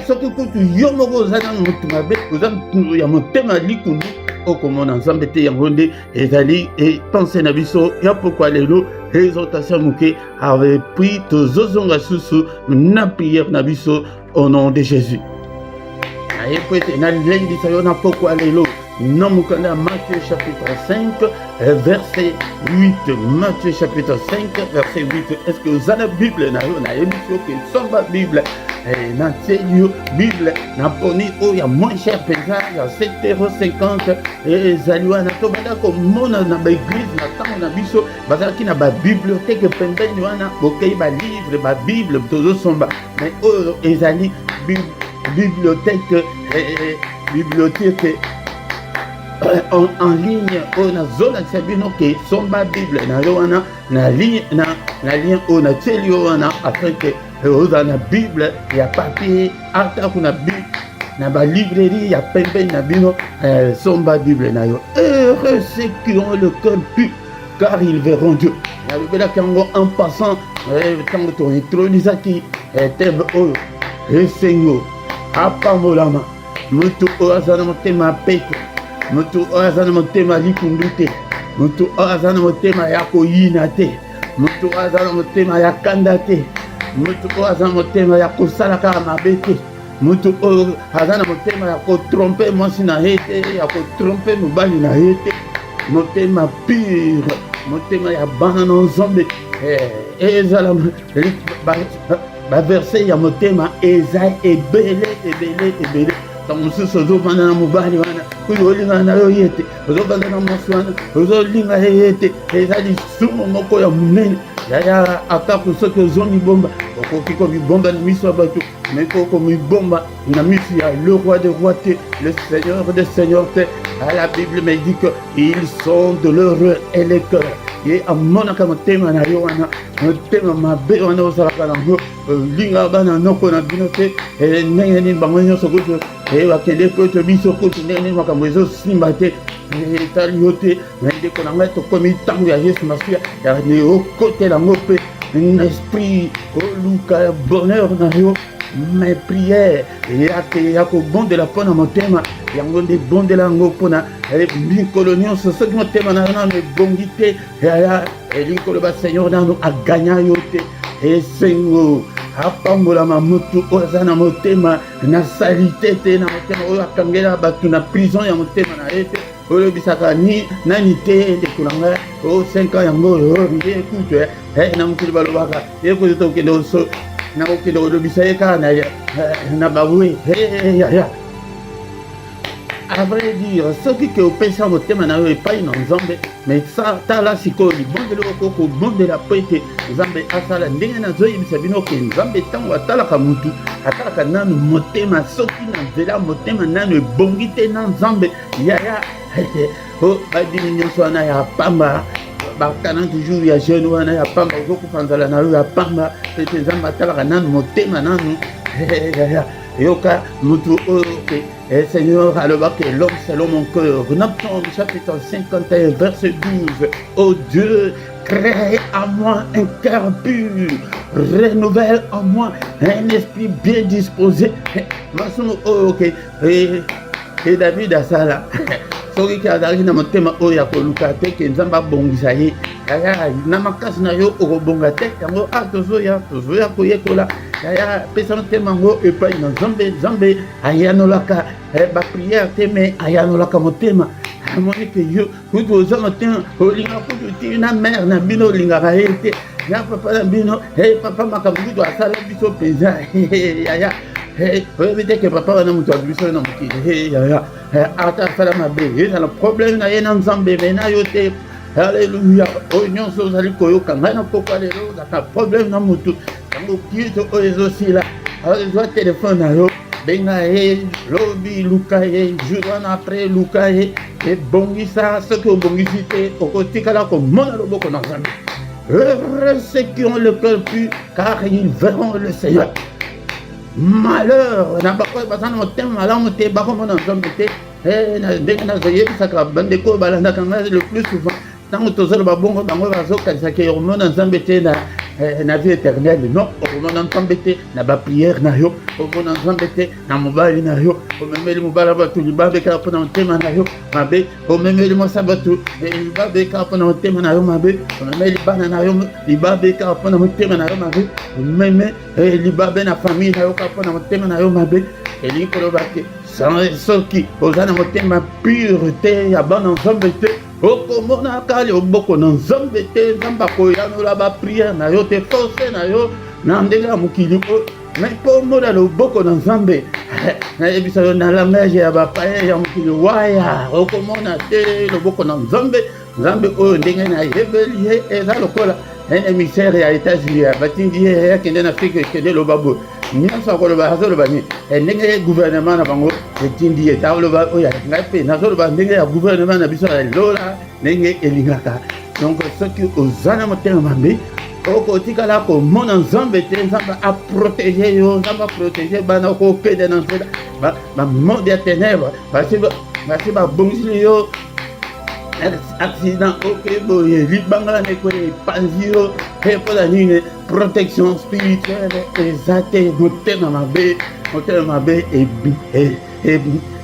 soki kutu yo moko oza na moto mabe oza ya motema likundu okomona nzambe te yango nde ezali pense na biso ya pokwa lelo exhortation moke avec puis tozozonga susu na prière na biso au nom de Jésus. Aye po ete nalendisa yo na pokwa lelo Non, Matthieu chapitre 5, verset 8. Matthieu chapitre 5, verset 8. Est-ce que vous avez la Bible? Na émission qui sont la Bible. Na télé Bible. Na poni oh ya moins cher pesa ya 7,50 €. Et zaliwa na to bada ko mona na ba église na tango na biso bazaki na ba bibliothèque pembeni wana bokei ba livre ba Bible tozo somba. Mais oh ezali bibliothèque en ligne on a zona sabino ke somba Bible na wana na ligne on a télé wana afin que na Bible ya papier ata kuna Bible na ba librairie ya pembeni na bino somba Bible na yo. Heureux ceux qui ont le cœur pur car ils verront Dieu. Na lobela kango en passant tango to intronisaki thème oyo Seigneur apamolama mutu oazana motema peto mutu oazana motema likundu te mutu oazana motema ya koyina te mutu oazana motema ya kanda te mutu oazana motema ya kosala kaka mabe te mutu oazana motema ya kotrompe mwasi na ye te ya kotrompe mobali na ye te motema pure motema ya bana na nzambe ezala baverset ya motema eza ebele ntango mosusu ozobanda na mobali wana kuyo olingana na yo ye te ozobanda na mwasi wana ozolinga ye te eza lisumu moko ya monene yaya atako soki ozomibomba okoki komibomba na miso ya bato mais komibomba na miso ya le roi des rois te le seigneur des seigneurs te. La Bible me dit que ils sont de l'heureux et les cœurs ye amonaka motema na yo wana motema mabe wana osalaka nango linga bana noko na bino te ndenge nini bango nyonso kutu bakende koto biso kutu ndenge nini makambo ezosimba te etali yo te ndeko na ngai tokomi ntango ya Yesu masiya ne okotela yango mpe un esprit oluka ya bonheur na yo mes prières ya kobondela mpona motema yango nde bondela yango mpona mikolo nyonso soki motema na yo nano ebongi te likolo baseigneur nano aganya yo te esengo apambolama motu oyo aza na motema na salite te na motema oyo akangela bato na prison ya motema na ye te olobisaka nani te ndeko na ngai o 5 ans yango oyo ye kutu na mokili balobaka ye kutu tokende oso nakokende kolobisa ye kaka na babwe à vrai dire soki ke opesa motema na yo epai na nzambe mais tala sikoyo libondeli okoko bondela po ete nzambe asala ndenge nazoyebisa bino ke nzambe ntango atalaka mutu atalaka nanu motema soki na nzela motema nanu ebongi te na nzambe yaya badimi nyonso wana ya pamba bakana toujours ya jeune wana ya pamba ozokufa nzala na yo ya pamba ete nzambe atalaka nanu motema nanu yoka mutu oyo Seigneur alobaka l'homme selon mon cœur. Psaume chapitre 51 verset 12. Oh Dieu, crée en moi un cœur pur, renouvelle en moi un esprit bien disposé. Et David a ça là. Soki ki azalaki na motema oyo ya koluka te ke nzambe abongisa ye yaya na makasi na yo okobonga te yango tozoya koyekola yaya pesa motema yango epai na nzambe ayanolaka bapriere te me ayanolaka motema amoni ke yo kutu oza motema olinga kutu ti na mare na bino olingaka ye te na papa na bino papa makambo kutu asala biso mpenza yaya oyebi te ke papa wana moto abiso na mokili yaya ata asala mabe ezala problème na ye na nzambe me na yo te alleluya oyo nyonso ozali koyoka ngai na pokwa lelo ozaka problème na motu yango kito oyo ezosila ezwa telefone na yo benga ye lobi luka ye jour wana après luka ye ebongisa soki obongisi te okotikala komona loboko na nzambe. Heureux ceux qui ont le cœur pur car ils verront le Seigneur. Malheur na bakoyo baza na motema malamu te bakomona nzambe te ndenge nazoyebisaka bandeko balandaka ngai le plus souvent ntango tozoloba bongo bango bazokanisaka omona nzambe te na vie éternelle non okomona nzambe te na bapriere na yo omona nzambe te na mobali na yo omemeli mobali bato libabekaka mpona motema na yo mabe omemeli mwasi bato libabekaka mpona motema na yo mabe omemeli bana na yo libabekaka mpona motema na yo mabe omeme libabe na famille na yo kaka mpona motema na yo mabe elingi kolobake soki oza na motema pure te ya bana nzambe te okomona kali oboko na nzambe te nzambe akoyanola bapriere na yo te force na yo na ndenge ya mokili oyo me mpo omona loboko na nzambe nayebisa yo na langage ya bapaye ya mokili waya okomona te loboko na nzambe nzambe oyo ndenge nayebeli ye eza lokola un émissaire ya États-Unis batindi ye akende na afrique ekende loba boye nyonso akoloba azoloba nini ndenge gouvernement na bango etindi ye taoloba oyo ngai mpe nazoloba ndenge ya gouvernement na biso elola ndenge elingaka donc soki oza na motema mabe okotikala komona nzambe te nzambe aprotege yo nzambe aprotege bana okokende na nzela bamonde ya ténèbre basi babongisili yo accident okeboye libanga nekoye epanzi yo mpe mpona nini protection spirituelle eza te motema mabe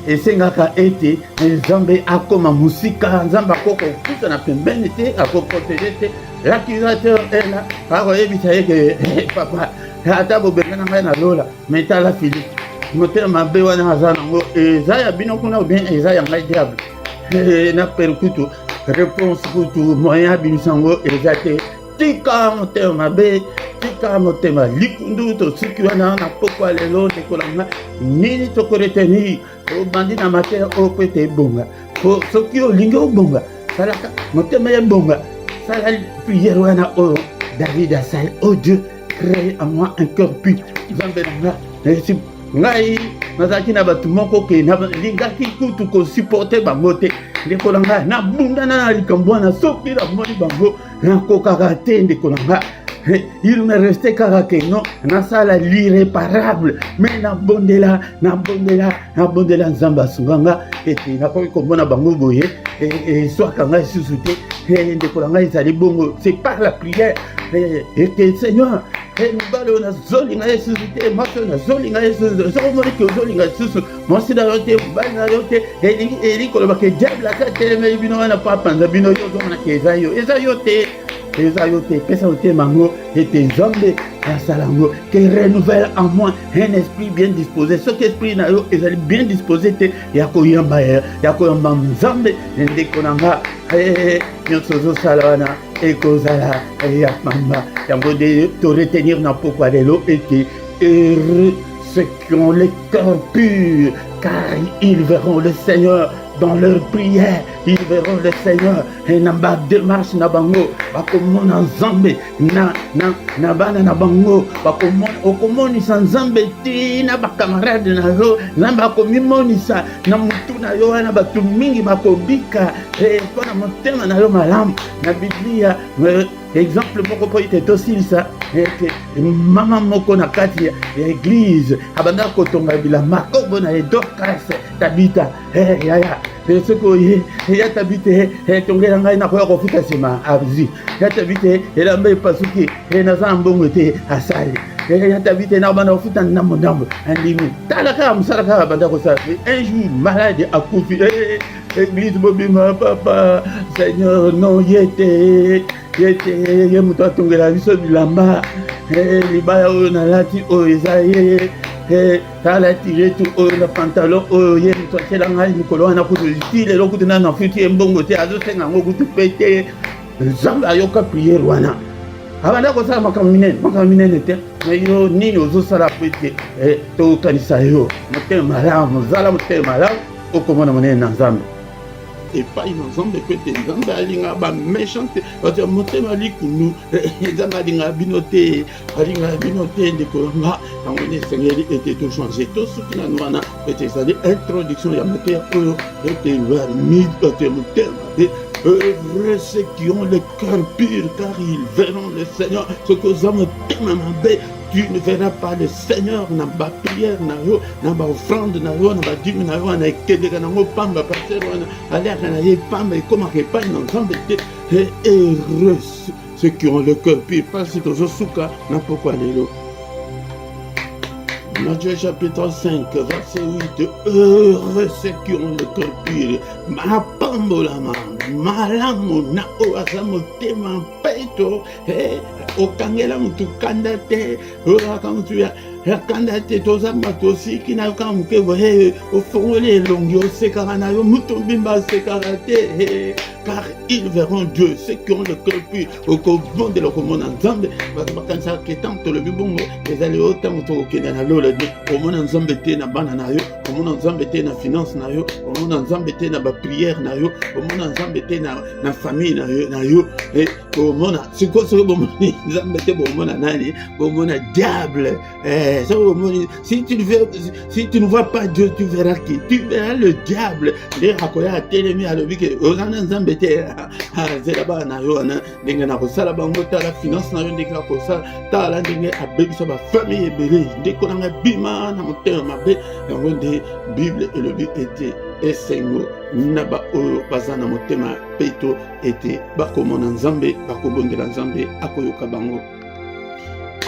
esengaka ete nzambe akoma mosika nzambe akoka okuta na pembeni te akoprotege te l'accusateur est là akoyebisa yeke papa ata bobenga na ngai na lola me tala Philippe motema mabe wana aza nango eza ya bino kuna obien eza ya ngai diable na perkutu réponse kutu moyen abimisa yango eza te tika motema mabe tika motema likundu tosiki wana na pokwa lelo tekolanga nini tokoretenir obandi na mateya oyo mpe tebonga po soki olingi obonga salaka motema ebonga sala prière wana oyo David asali oh Dieu crée en moi un cœur pur nzambe na nga ngai nazalaki na bato moko ke nalingaki kutu kosupporte bango te ndeko na ngai nabundana na likambo wana soki namoni bango nakokaka te ndeko na ngai il me restait kaka ke non nasala l'irréparable mais nabondela nzambe asunga nga ete nakoki komona bango boye eswaka ngai susu te ndeko na ngai ezali bongo c'est par la prière ete Seigneur mobali oyo nazolinga ye susu te mwasi oyo nazolinga ye susu soki omoni ke ozolinga susu mwasi na yo te mobali na yo te elingi koloba ke diable aka telemeli bino wana po apanza bino yo ozomonaka eza yo te pesa motema yango ete nzambe asala yango ke renouvelle en moi un esprit bien disposé soki esprit na yo ezali bien disposé te ya koyamba nzambe ndeko na nga nyonso ozosala wana ekozala ya pamba yango nde toretenir na pokwa lelo ete heureux ceux qui ont le cœur pur car ils verront le Seigneur dans leur prière, ils verront le Seigneur et na ba démarche na bango bakomona nzambe na bana na bango okomonisa nzambe ti na bakamarade na yo nzambe akomimonisa na mutu na yo wana bato mingi bakobika mpona motema na yo malamu na Biblia exemple moko po ete tosilisa ete mama moko na kati ya église abanda kotonga bilamba kombo na ye Dorcas Tabita yaya soki oye ya Tabita tongela ngai nakoya kofika nsima abzi ya Tabita elamba epasuki naza na mbongo te asali ya Tabita na banda kofuta ndambo andimi tala kaka mosala kaka banda kosala un jour malade akufi église bobima papa Seigneur non yete moto atongela biso bilamba libaya oyo nalati oyo eza ye tala tire tu oyo na pantalon oyo ye moto atiela ngai mikolo wana kutu ti lelo kutu nani afuti ye mbongo te azosenga yango kutu mpe te nzambe ayoka priere wana abanda kosala makambo minene te me yo nini ozosala po ete tokanisa yo motema malamu ozala motema malamu okomona monene na nzambe epai na nzambe po ete nzambe alingaka baméchante bato motema likunu nzambe alingaka bino te ndeko yanga yango nde esengeli ete tochange tosuki nanu wana ete ezali introduction ya mateya oyo ete ete motema te heureux ceux qui ont le cœur pur car ils verront le Seigneur ce que oza motema mabe tu ne verras pas le Seigneur na ba prière na yo na ba offrande na yo na ba dîme na yo na ekendeka nango pamba pasteur wana aliaka na ye pamba ekomaka epai na nzambe te heureux ceux qui ont le cœur pur pasi tozosuka na pokwa lelo Matthieu chapitre 5 verset 8 heureux ceux qui ont le cœur pur mapambolama malamu na oyo aza motema mpe peto okangela mutu kanda te oyoka mutu ya kanda te toza bato osiki na yo kaka moke boye ofongoli elongi osekaka na yo mutu mbimba asekaka te car ils verront Dieu ceux qui ont le cœur pur okobondela okomona nzambe bato bakanisaka ke ntango tolobi bongo ezali oyo ntango tokokende na lola te omona nzambe te na bana na yo omona nzambe te na finance na yo omona nzambe te na bapriere na yo omona nzambe te na famille na yo omona sikoyo soki bomoni nzambe te bomona nani bomona diable si tu ne vois pas Dieu tu verras qui tu verras le diable nde akoya atelemi alobi ke oza na nzambe te zela bana na yo wana ndenge na kosala bango tala finance na yo ndenge akosala tala ndenge abebisa bafamille ebele ndeko nanga bima na motema mabe yango nde bible elobi ete esengo na baoyo baza na motema peto ete bakomona nzambe bakobondela nzambe akoyoka bango.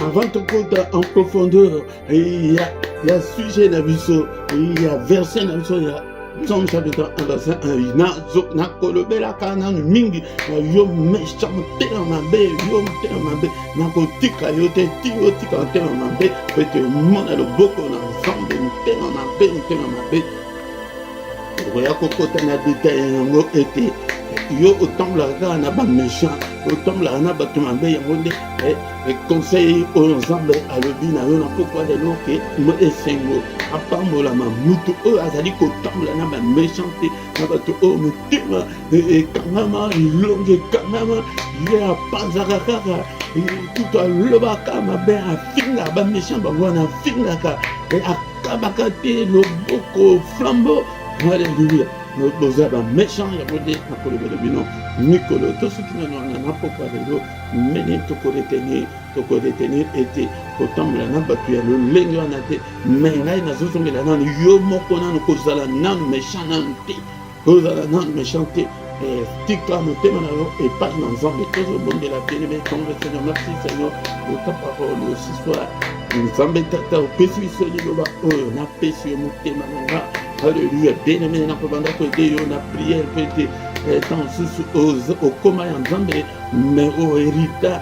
Avant de côté en profondeur, il y a sujet na biso, il y a verset na biso, il y a Psalm chapitre 1 verset 1. Na kolobela kana mingi na yo méchant motema mabe, yo motema mabe, na kotika yo te tio tika motema mabe, pete mona loboko na nzambe motema mabe. Oya kokota na détail yango ete yo otambolaka na baméchant otambolaka na bato mabe yango nde conseil oyo nzambe alobi na yo na pokwa lelo ke mo esengo apambolama mutu oyo azali kotambola na baméchant te na bato oyo motema ekangama lilongi ekangama ye apanzaka kaka kutu alobaka mabe afingaka baméchant bango wana afingaka akabaka te loboko flambeau. Alléluia. Boza ba méchant ya mode na kolobela bino mikolo to soki na na pokwa lelo mene to ko retenir ete kotambola na bato ya lolenge wana te mais ngai nazozongela nanu yo moko nanu kozala nanu méchant nanu te kozala nanu méchant te tika motema na yo epai na nzambe tozobondela pene me tongo Seigneur merci Seigneur pour ta parole aussi soir nzambe tata opesi biso liloba oyo napesi yo motema nanga. Alléluia, bien-aimé, na kobanda ko de yo na prière pete tant sous au koma ya nzambe mais au hérita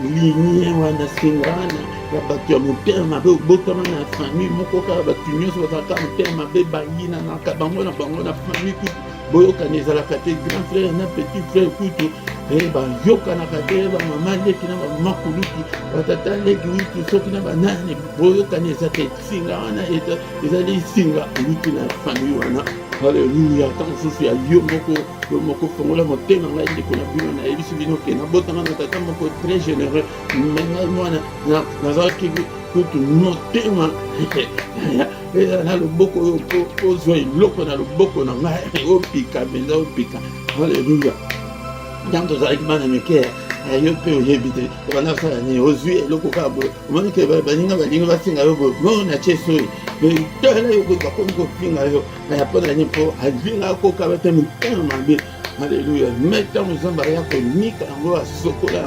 lignée wana singana ya bato ya motema mabe obotama na famille moko kaka bato nyonso bazalaka motema mabe bayina na bango na famille kutu boyokana ezalaka te grand frère na petit frère kutu bayokanaka te bamama leki na bamama kulutu batata leki utu soki na banani boyokana eza te singa wana ezali singa ulutu na famille wana. Alléluia, tant mosusu ya yo moko fongola motema ngai ndeko na bino nayebisi bino ke nabotama na tata moko très généreux me ngai mwana nazalaki kutu motema eza na loboko oyo ozwa eloko na loboko na ngai opika mpenza opika. Alléluia, ntango tozalaki bana mike yo mpe oyebi te bana osala nini ozwi eloko kaka boye omoni ke baninga balingi basinga yo boye mo na tie soi tala yo boye bakomi kofinga yo mpona nini mpo alingaka kokaba te motema mabe. Alléluia, me ntango nzambe aya konika yango asokola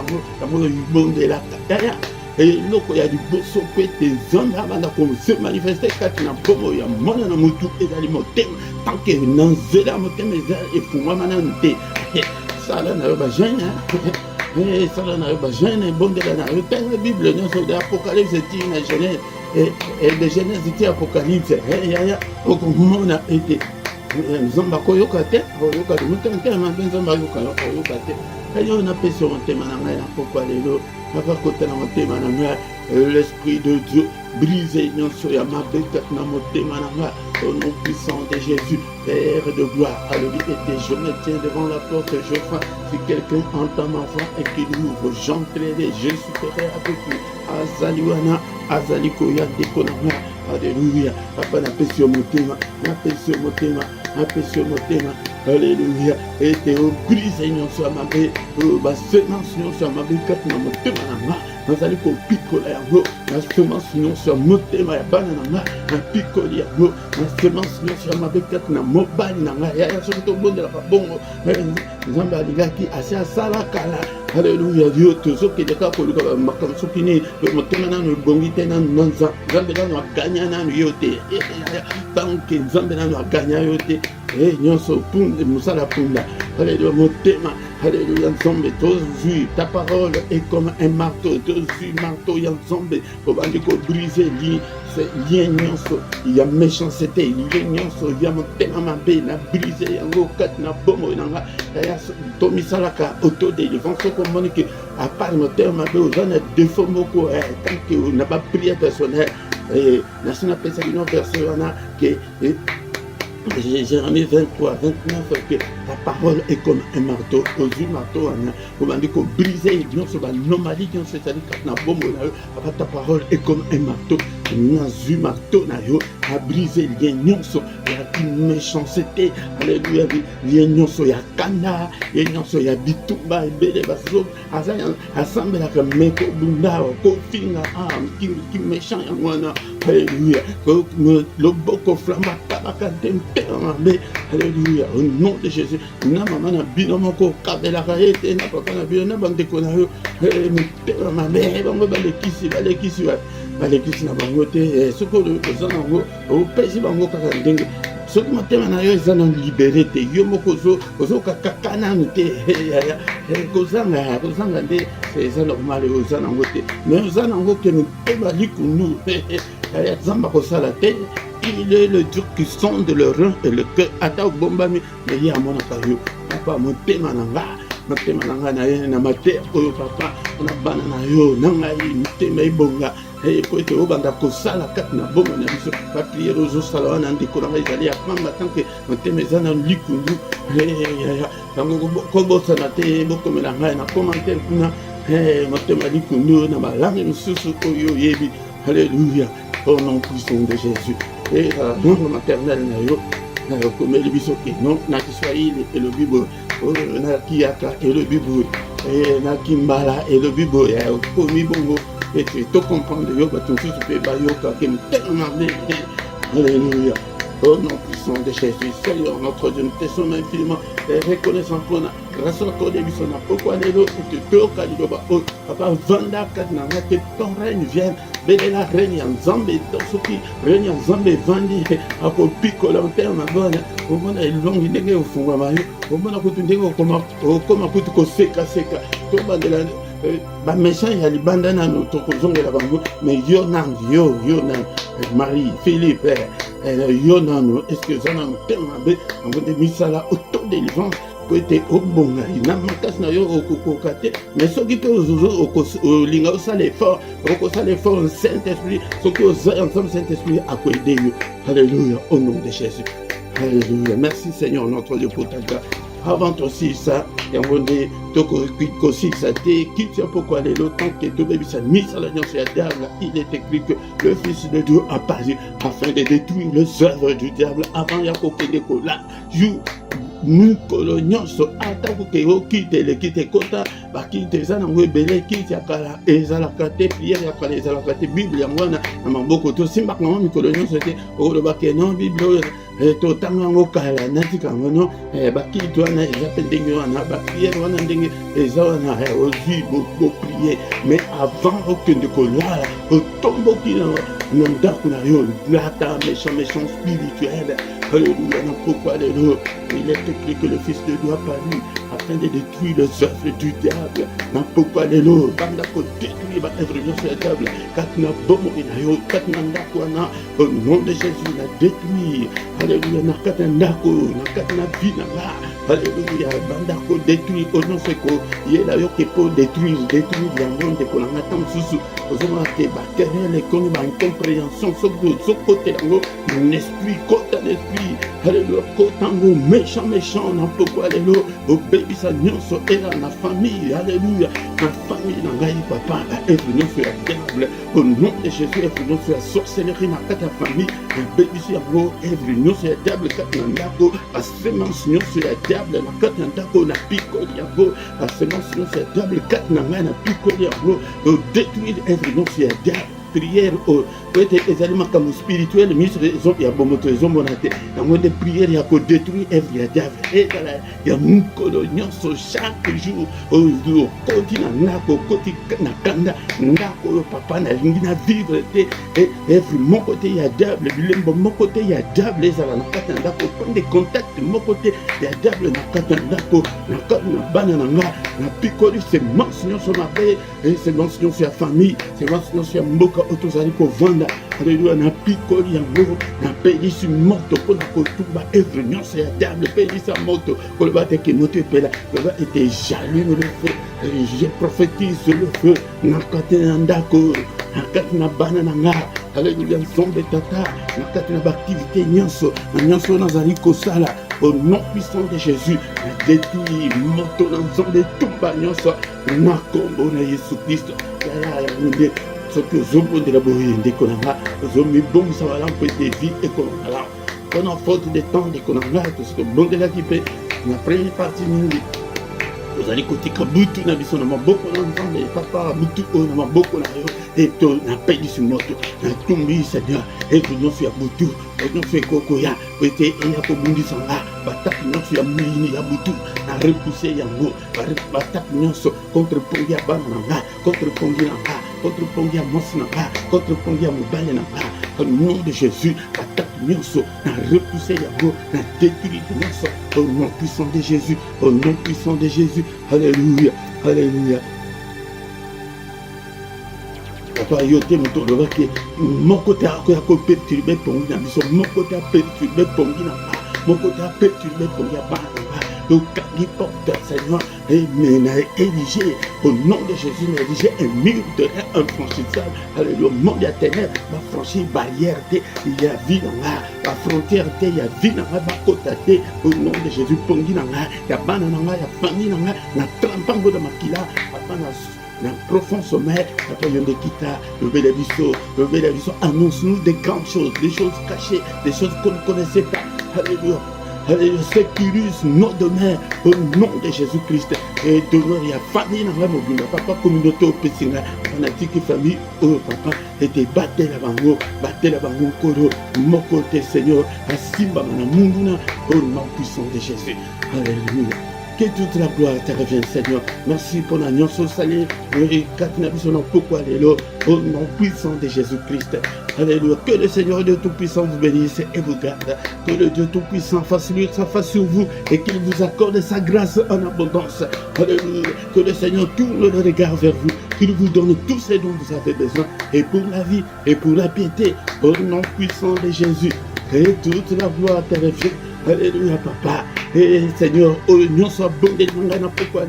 yango ibondelaka tala eloko ya liboso mpo ete nzambe abanda kose manifeste kati na bomo ya mwana na motu ezali motema tanke na nzela ya motema eza efungwama nanu te sala na yo bagene sala na yo bagene ebondela na yo tanga bible nyonso de apocalypse eti na genèse de genèse ti apocalypse yaya okomona ete nzambe akoyoka te akoyoka te motema mabe nzambe ayoka te eyo napesi yo motema na ngai na pokwa lelo nakakota na motema na ngai l'esprit de Dieu brise nyonso ya mabe kati na motema na ngai au nom puissant de Jésus, Père de gloire. Alléluia, et je me tiens devant la porte, je frappe. Si quelqu'un entend ma voix et qu'il ouvre, j'entrerai, je souffrirai avec lui. Azaliwana, Azalikoya, Dekonama. Alléluia, papa napesi yo motema, napesi yo motema, napesi yo motema. Alléluia, et te brise nyonso ya mabe, basemence nyonso ya mabe kati na motema na ngai. Nazali kopikola yango na semence nyonso ya motema ya bana na ngai napikoli yango na semence nyonso ya mabe kati na mobali na ngai yaya soki tobondelaka bongo nzambe alingaki asi asala kala. Alléluia, yo tozokende kaka koluka makambo soki nini motema nano ebongi te nano na nzambe nano aganya nano yo te tanke nzambe nano aganya yo te nyonso mosala punda. Alléluia, motema Alléluia, Nzambe, Tozu, ta parole est comme un marteau, Tozu, marteau, Nzambe, pour briser ces liens, il y a méchanceté, liens, il y a mon thème à na briser, yango, kat, na bomo, nanga, Tomi Salaka, autodélivrance, comme que, à part mon thème, aux gens, défaut, beaucoup, tant qu'on n'a pas prié personnel, et, national Pessalino, verset, que, Jérémie 23, 29, que la parole est comme un marteau, aux yeux marteau, on dit qu'on briser, sur la normalité, c'est-à-dire que ta parole est comme un marteau, yeux marteau, à briser les liens, il y a une méchanceté, alléluia, les liens, il y a Kana, les liens, il y a Bitumba, et Bélé, Basso, assemble la Meko, Bunda, Kofinga, qui méchant, alléluia, le boko flamma, tabaka, alléluia, au nom de Jésus, na maman na binomoko kabela kaete na papa na bino na bande kona yo ma mère bango balekisi na bango te soko le kozana o pesi bango kaka ndenge soki motema na yo eza na libéré te yo moko ozokaka nanu te kozanga nde eza normal oza nango te mais oza nango ke motema likundu nzambe akosala te. Il est le Dieu qui sonde le rein et le cœur. Ata bombami, mais il y a mon akayo. Papa, mon thème na ye na mater koyo papa, na banana yo, nanga yi, thème ibonga. Et pour être au banda kosala kat na bomba na biso. Pa prier aux salon na ndiko na ezali apamba tant que mon thème ezana likundu. Tango kobo sana te boko melanga na commentaire kuna. Mon thème likundu na balanga misusu koyo yebi. Alléluia. Au nom puissant de Jésus. Et la langue maternelle comme le bisoki, non, na Kiswahili et le Bible, na Kiaka et le Bible, et na Kimbala et le Bible, et au Komi Bongo, et tu te comprends de Yoga, tout ce que Bayoka, qui me tellement bien. Alléluia. Au nom puissant de Jésus, Seigneur, notre Dieu, nous te sommes infiniment reconnaissants pour la grâce à toi de Bissona. Pourquoi les autres, tu te toques à l'Idoba, papa, Vanda, Katnanga, que ton règne vienne, Béléla, règne en Zambé, dans ce qui règne en Zambé, Vandi, à Pico, l'enterre, ma bonne, au monde, il long, il n'est au fond, au monde, à côté de comme à côté de Seka, tout le monde de la. Ba méchant il y a les bandanas notre kozonga la bango mais yonan Marie Philippe yonan est-ce que ça n'a tellement bé on va de misala autodélivrance côté obonga ina makas na yo okokokate mais ce qui peut au linga au sale fort Saint-Esprit ce qui aux ensemble Saint-Esprit a coïdé alléluia au nom de Jésus alléluia merci Seigneur notre Dieu pour ta grâce. Avant aussi ça, et on dit, aussi ça dit, qui tient pourquoi les lots, tant que tout bébé s'est mis à l'alliance et à diable, il est écrit que le Fils de Dieu a paru afin de détruire les œuvres du diable avant Yako Kedekola. Mukolo nyonso atako ke okite le kite kota bakite za na webele kite akala ezalaka te prière akala ezalaka te bible ya mwana na maboko to simbaka na mikolo nyonso te oloba ke non bible to tanga ngo kala natika ngono bakite wana eza pe ndenge wana ba prière wana ndenge eza wana ozwi bo prier mais avant okende kolala otomboki na ndako na yo lata méchant spirituel. Alléluia, pourquoi alléluia. Il est écrit que le Fils de Dieu a paru afin de détruire les œuvres du diable. Pourquoi alléluia. Banda ko détruire ba œuvre sur la table. Katna bomo inayo, katna ndakwana. Au nom de Jésus, la détruire. Alléluia, na katna ko, na katna bina la. Alléluia, banda ko détruire. Au nom de ko, yela yo ke pour détruire yango de ko na tam susu. Ozoma ke ba querelle ko ba incompréhension so côté yango, un esprit côté l'esprit. Alléluia, kotango méchant, non pourquoi alléluia, obéis sa nyonso et la famille, alléluia, la famille n'a pas papa, être non sur la diable, au nom de Jésus, être non sur la sorcellerie, n'a pas ta famille, obéis sur la mort, être non sur la diable, katnandako, la sémence non sur la diable, la katnandako, la picoliabo, la sémence non sur la diable, katnanga, la picoliabo, détruire être non sur la diable. prière peut-être ezali makambo spirituel miso ya bomoto ezomona te yango nde prière ya kodétruire œuvre ya diable ezala ya mokolo nyonso chaque jour okoti na ndako okoti na kanda ndako oyo papa nalingi na vivre te œuvre moko te ya diable bilembo moko te ya diable ezala na kati ya ndako prendre contact moko te ya diable na kati ya ndako na kati na bana na nga na pikoli semence nyonso mabe semence nyonso ya famille semence nyonso ya mboka oyo tozali kovanda alleluya na pikoli yango napelisi moto mpona kotumba œuvre nyonso ya diable pelisa moto koloba te ke moto epela koloba ete j'allume le feu je prophétise le feu na kati na ndako na kati na bana na nga alleluya nzambe tata na kati na baaktivité nyonso na nyonso nazali kosala au nom puissant de Jésus na détruire moto na nzambe tumba nyonso na kombo na Yesu Kristo yaya nde soki ozobondela boye ndeko na nga ozomibongisa balampo ete vie ekolongala mpona faute de temps ndeko na nga tosoki obondelaki mpe na première partie mingi ozali kotika butu na biso na maboko na nzambe papa butu oyo na maboko na yo eto napelisi moto natumbi seigneur ete nyonso ya butu nyonso ekokoya ete eya kobundisa nga bataki nyonso ya mwini ya butu na repousse yango bataki nyonso contre pongi ya bana na nga contre pongi na nga contre pongi ya mwasi na nga contre pongi ya mobali na nga au nom de Jésus bataki nyonso na repousse yango na détruire nyonso au nom puissant de Jésus au nom puissant de Jésus alléluia alléluia papa yo te moto olobaki moko te akoya koperturbe pongi na biso moko te aperturbe pongi na nga moko te aperturbe pongi ya bana na nga okangi porte Seigneur mais na érigé au nom de Jésus na érigé un mur de infranchissable alléluia monde ya ténèbres va franchir barrière te ya vie na nga ba frontière te ya vie na nga bakota te au nom de Jésus pongi na nga ya bana na nga ya famille na nga na trampango de makila papa na profond sommeil, papa Yondekita, le Bélabiso, annonce-nous des grandes choses, des choses cachées, des choses qu'on ne connaissait pas. Alléluia. Alléluia. Sécurise nos demeures au nom de Jésus-Christ. Et demeure, il y a famille dans la mobile, papa communauté au Pessinga, fanatique famille, oh papa, était batté la bango, koro, mon côté Seigneur, à Simba, Munduna, au nom puissant de Jésus. Alléluia. Que toute la gloire te revienne, Seigneur. Merci pour la nyonso salée. Pourquoi aller là? Au nom puissant de Jésus-Christ. Alléluia. Que le Seigneur Dieu Tout-Puissant vous bénisse et vous garde. Que le Dieu Tout-Puissant fasse luire sa face sur vous et qu'il vous accorde sa grâce en abondance. Alléluia. Que le Seigneur tourne le regard vers vous. Qu'il vous donne tout ce dont vous avez besoin. Et pour la vie et pour la piété. Au nom puissant de Jésus. Que toute la gloire te revienne. Alléluia, papa. Et Seigneur, nous sommes bons de nous pourquoi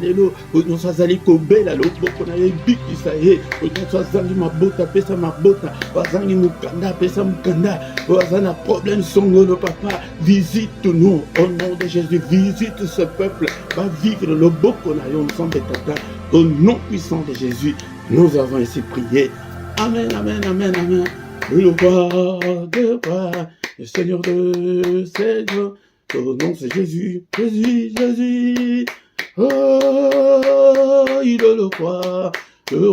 nous sommes allés kobela loboko na yebiki saye nous sommes allés mabota pesa mabota wazangi mukanda pesa mukanda wazana problème songolo papa visite nous au nom de Jésus visite ce peuple va vivre le boko na yo ensemble tata au nom puissant de Jésus nous avons ainsi prié amen amen amen amen le roi de roi le Seigneur de Seigneur. Ton nom c'est Jésus, Jésus, Jésus. Oh, il est le roi de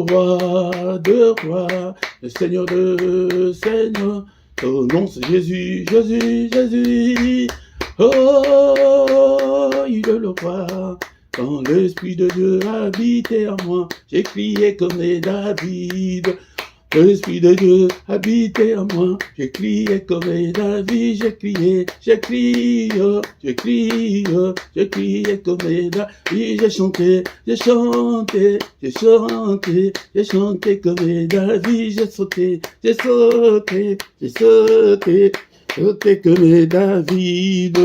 roi, le Seigneur de Seigneur. Ton nom c'est Jésus, Jésus, Jésus. Oh, il est le roi. Quand l'Esprit de Dieu habitait en moi, j'ai crié comme David. L'Esprit de Dieu habitait en moi, j'ai crié comme David, j'ai crié comme David, j'ai chanté comme David, j'ai sauté comme David.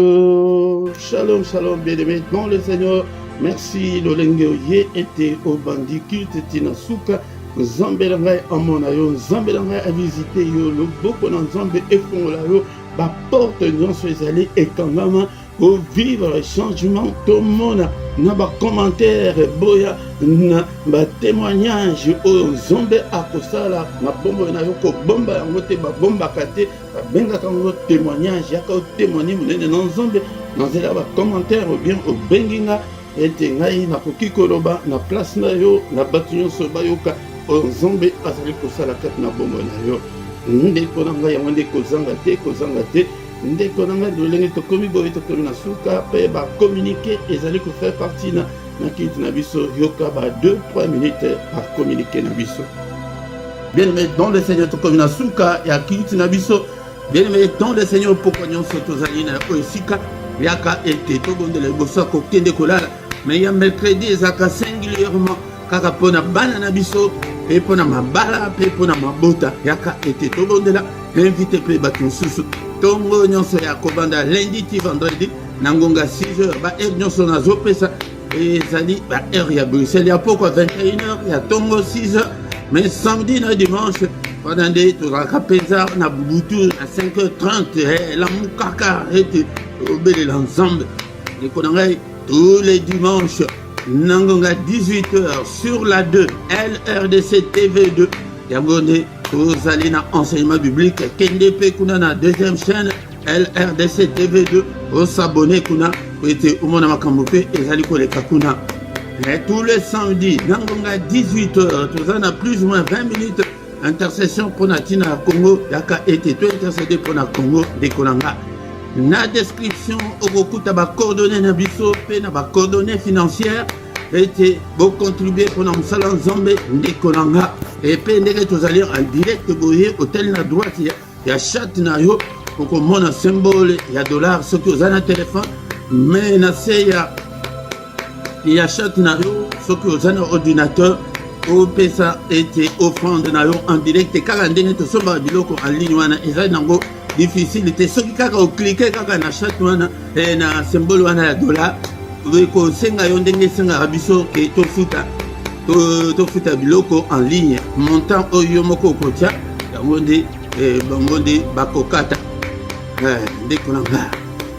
Shalom, shalom, bien-aimés, dans le Seigneur, merci, l'olenge oye était au bandit culte tinasuka. Nzambe na ngai amona yo nzambe na ngai a visité yo loboko na nzambe efongola yo baporte nyonso ezali ekangama kovivre changement tomona na bacommentaire boya na batémoignage oyo nzambe akosala na bombo na yo kobomba yango te babombaka te babengaka yango témoignage yaka otémoigne monene na nzambe na nzela bacommentaire obien obengi nga ete ngai nakoki koloba na place na yo na bato nyonso bayoka Nzambe azali kosala kati na bombo na yo. Ndeko na ngai yango nde kozanga te ndeko na ngai lolenge tokomi boye tokomi na suka pe ba communiquer ezali ko faire partie na kiti na biso yoka ba 2-3 minutes par communiquer na biso. Bien aimé dans le Seigneur tokomi na suka ya kiti na biso. Bien aimé dans le Seigneur pourquoi nyonso tozali na esika yaka ete tobondela liboso kokende kolala mais ya mercredi ezaka singulièrement kaka pona bana na biso pe pona mabala pe pona mabota yaka ete tobondela invité pe bato mosusu tongo nyonso ya kobanda lundi ti vendredi na ngonga 6h ba heure nyonso nazopesa ezali ba heure ya Bruxelles ya poko 21h ya tongo 6h mais samedi na dimanche pendant nde tozalaka mpenza na butu na 5h30 la mukaka ete obelela ensemble ndeko na ngai tous les dimanches nangonga 18h sur la 2 LRDC TV2 yango nde tozali na enseignement biblique kende mpe kuna na deuxième chaîne LRDC TV2 osabone kuna ete omona makambo mpe ezali koleka kuna. Et tous les samedis nangonga 18h tozali na plus ou moins 20 minutes intercession pour Natina Congo yaka ete to intercéder pour na Congo ndeko na nga. Na description okokuta ba coordonnées na biso pe na ba coordonnées financières ete bo contribuer pour na musala Nzambe ndeko na nga et pe ndenge tozali en direct boye hôtel na droite ya chat na yo okomona symbole ya dollar soki ozana téléphone mais na se ya chat na yo soki ozana ordinateur opesa ete offrande na yo en direct kaka ndenge tosomba biloko en ligne wana ezali nango difficile te soki kaka oklike kaka na chat wana na symbole wana ya dollar kosenga yo ndenge esengaka biso ke tofuta biloko en ligne montant oyo moko okotia yango nde bango nde bakokata ndeko na nga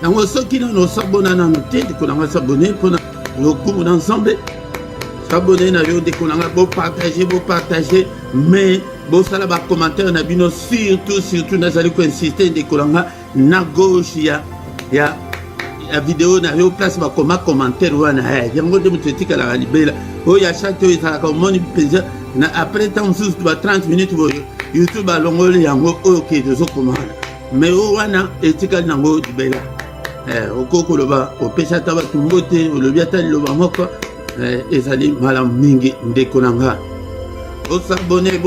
yango soki nano osabona nano te ndeko na nga sabone mpona lokumu na Nzambe sabone na yo ndeko na nga bopartage mais bosala bacommentaire na bino surtout nazali koinsiste ndeko na nga na gauche ya vidéo na yo place bakoma commentaire wana yango nde moto etikalaka libela oyo ya chaque oyo ezalaka omoni mpenza na après temps mosusu ba 30 minutes boyo YouTube alongoli yango oyo ke tozokomana mais oyo wana etikali nango libela okoki koloba opesa ata bato mbote olobi ata liloba moko ezali malamu mingi ndeko na nga. Bosabone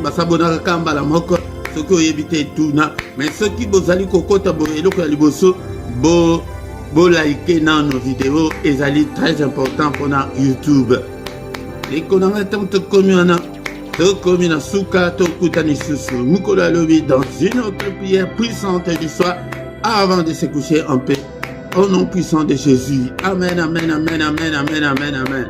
basabonaka ka mbala moko soki oyebi te tuna mais soki bozali kokota boye eloko ya liboso like nano video ezali très important mpona YouTube. Ndeko na nga ntango tokomi wana tokomi na suka tokutani susu mokolo alobi dans une autre prière puissante du soir avant de se coucher en paix au nom puissant de Jésus. Amen, amen, amen, amen, amen, amen, amen.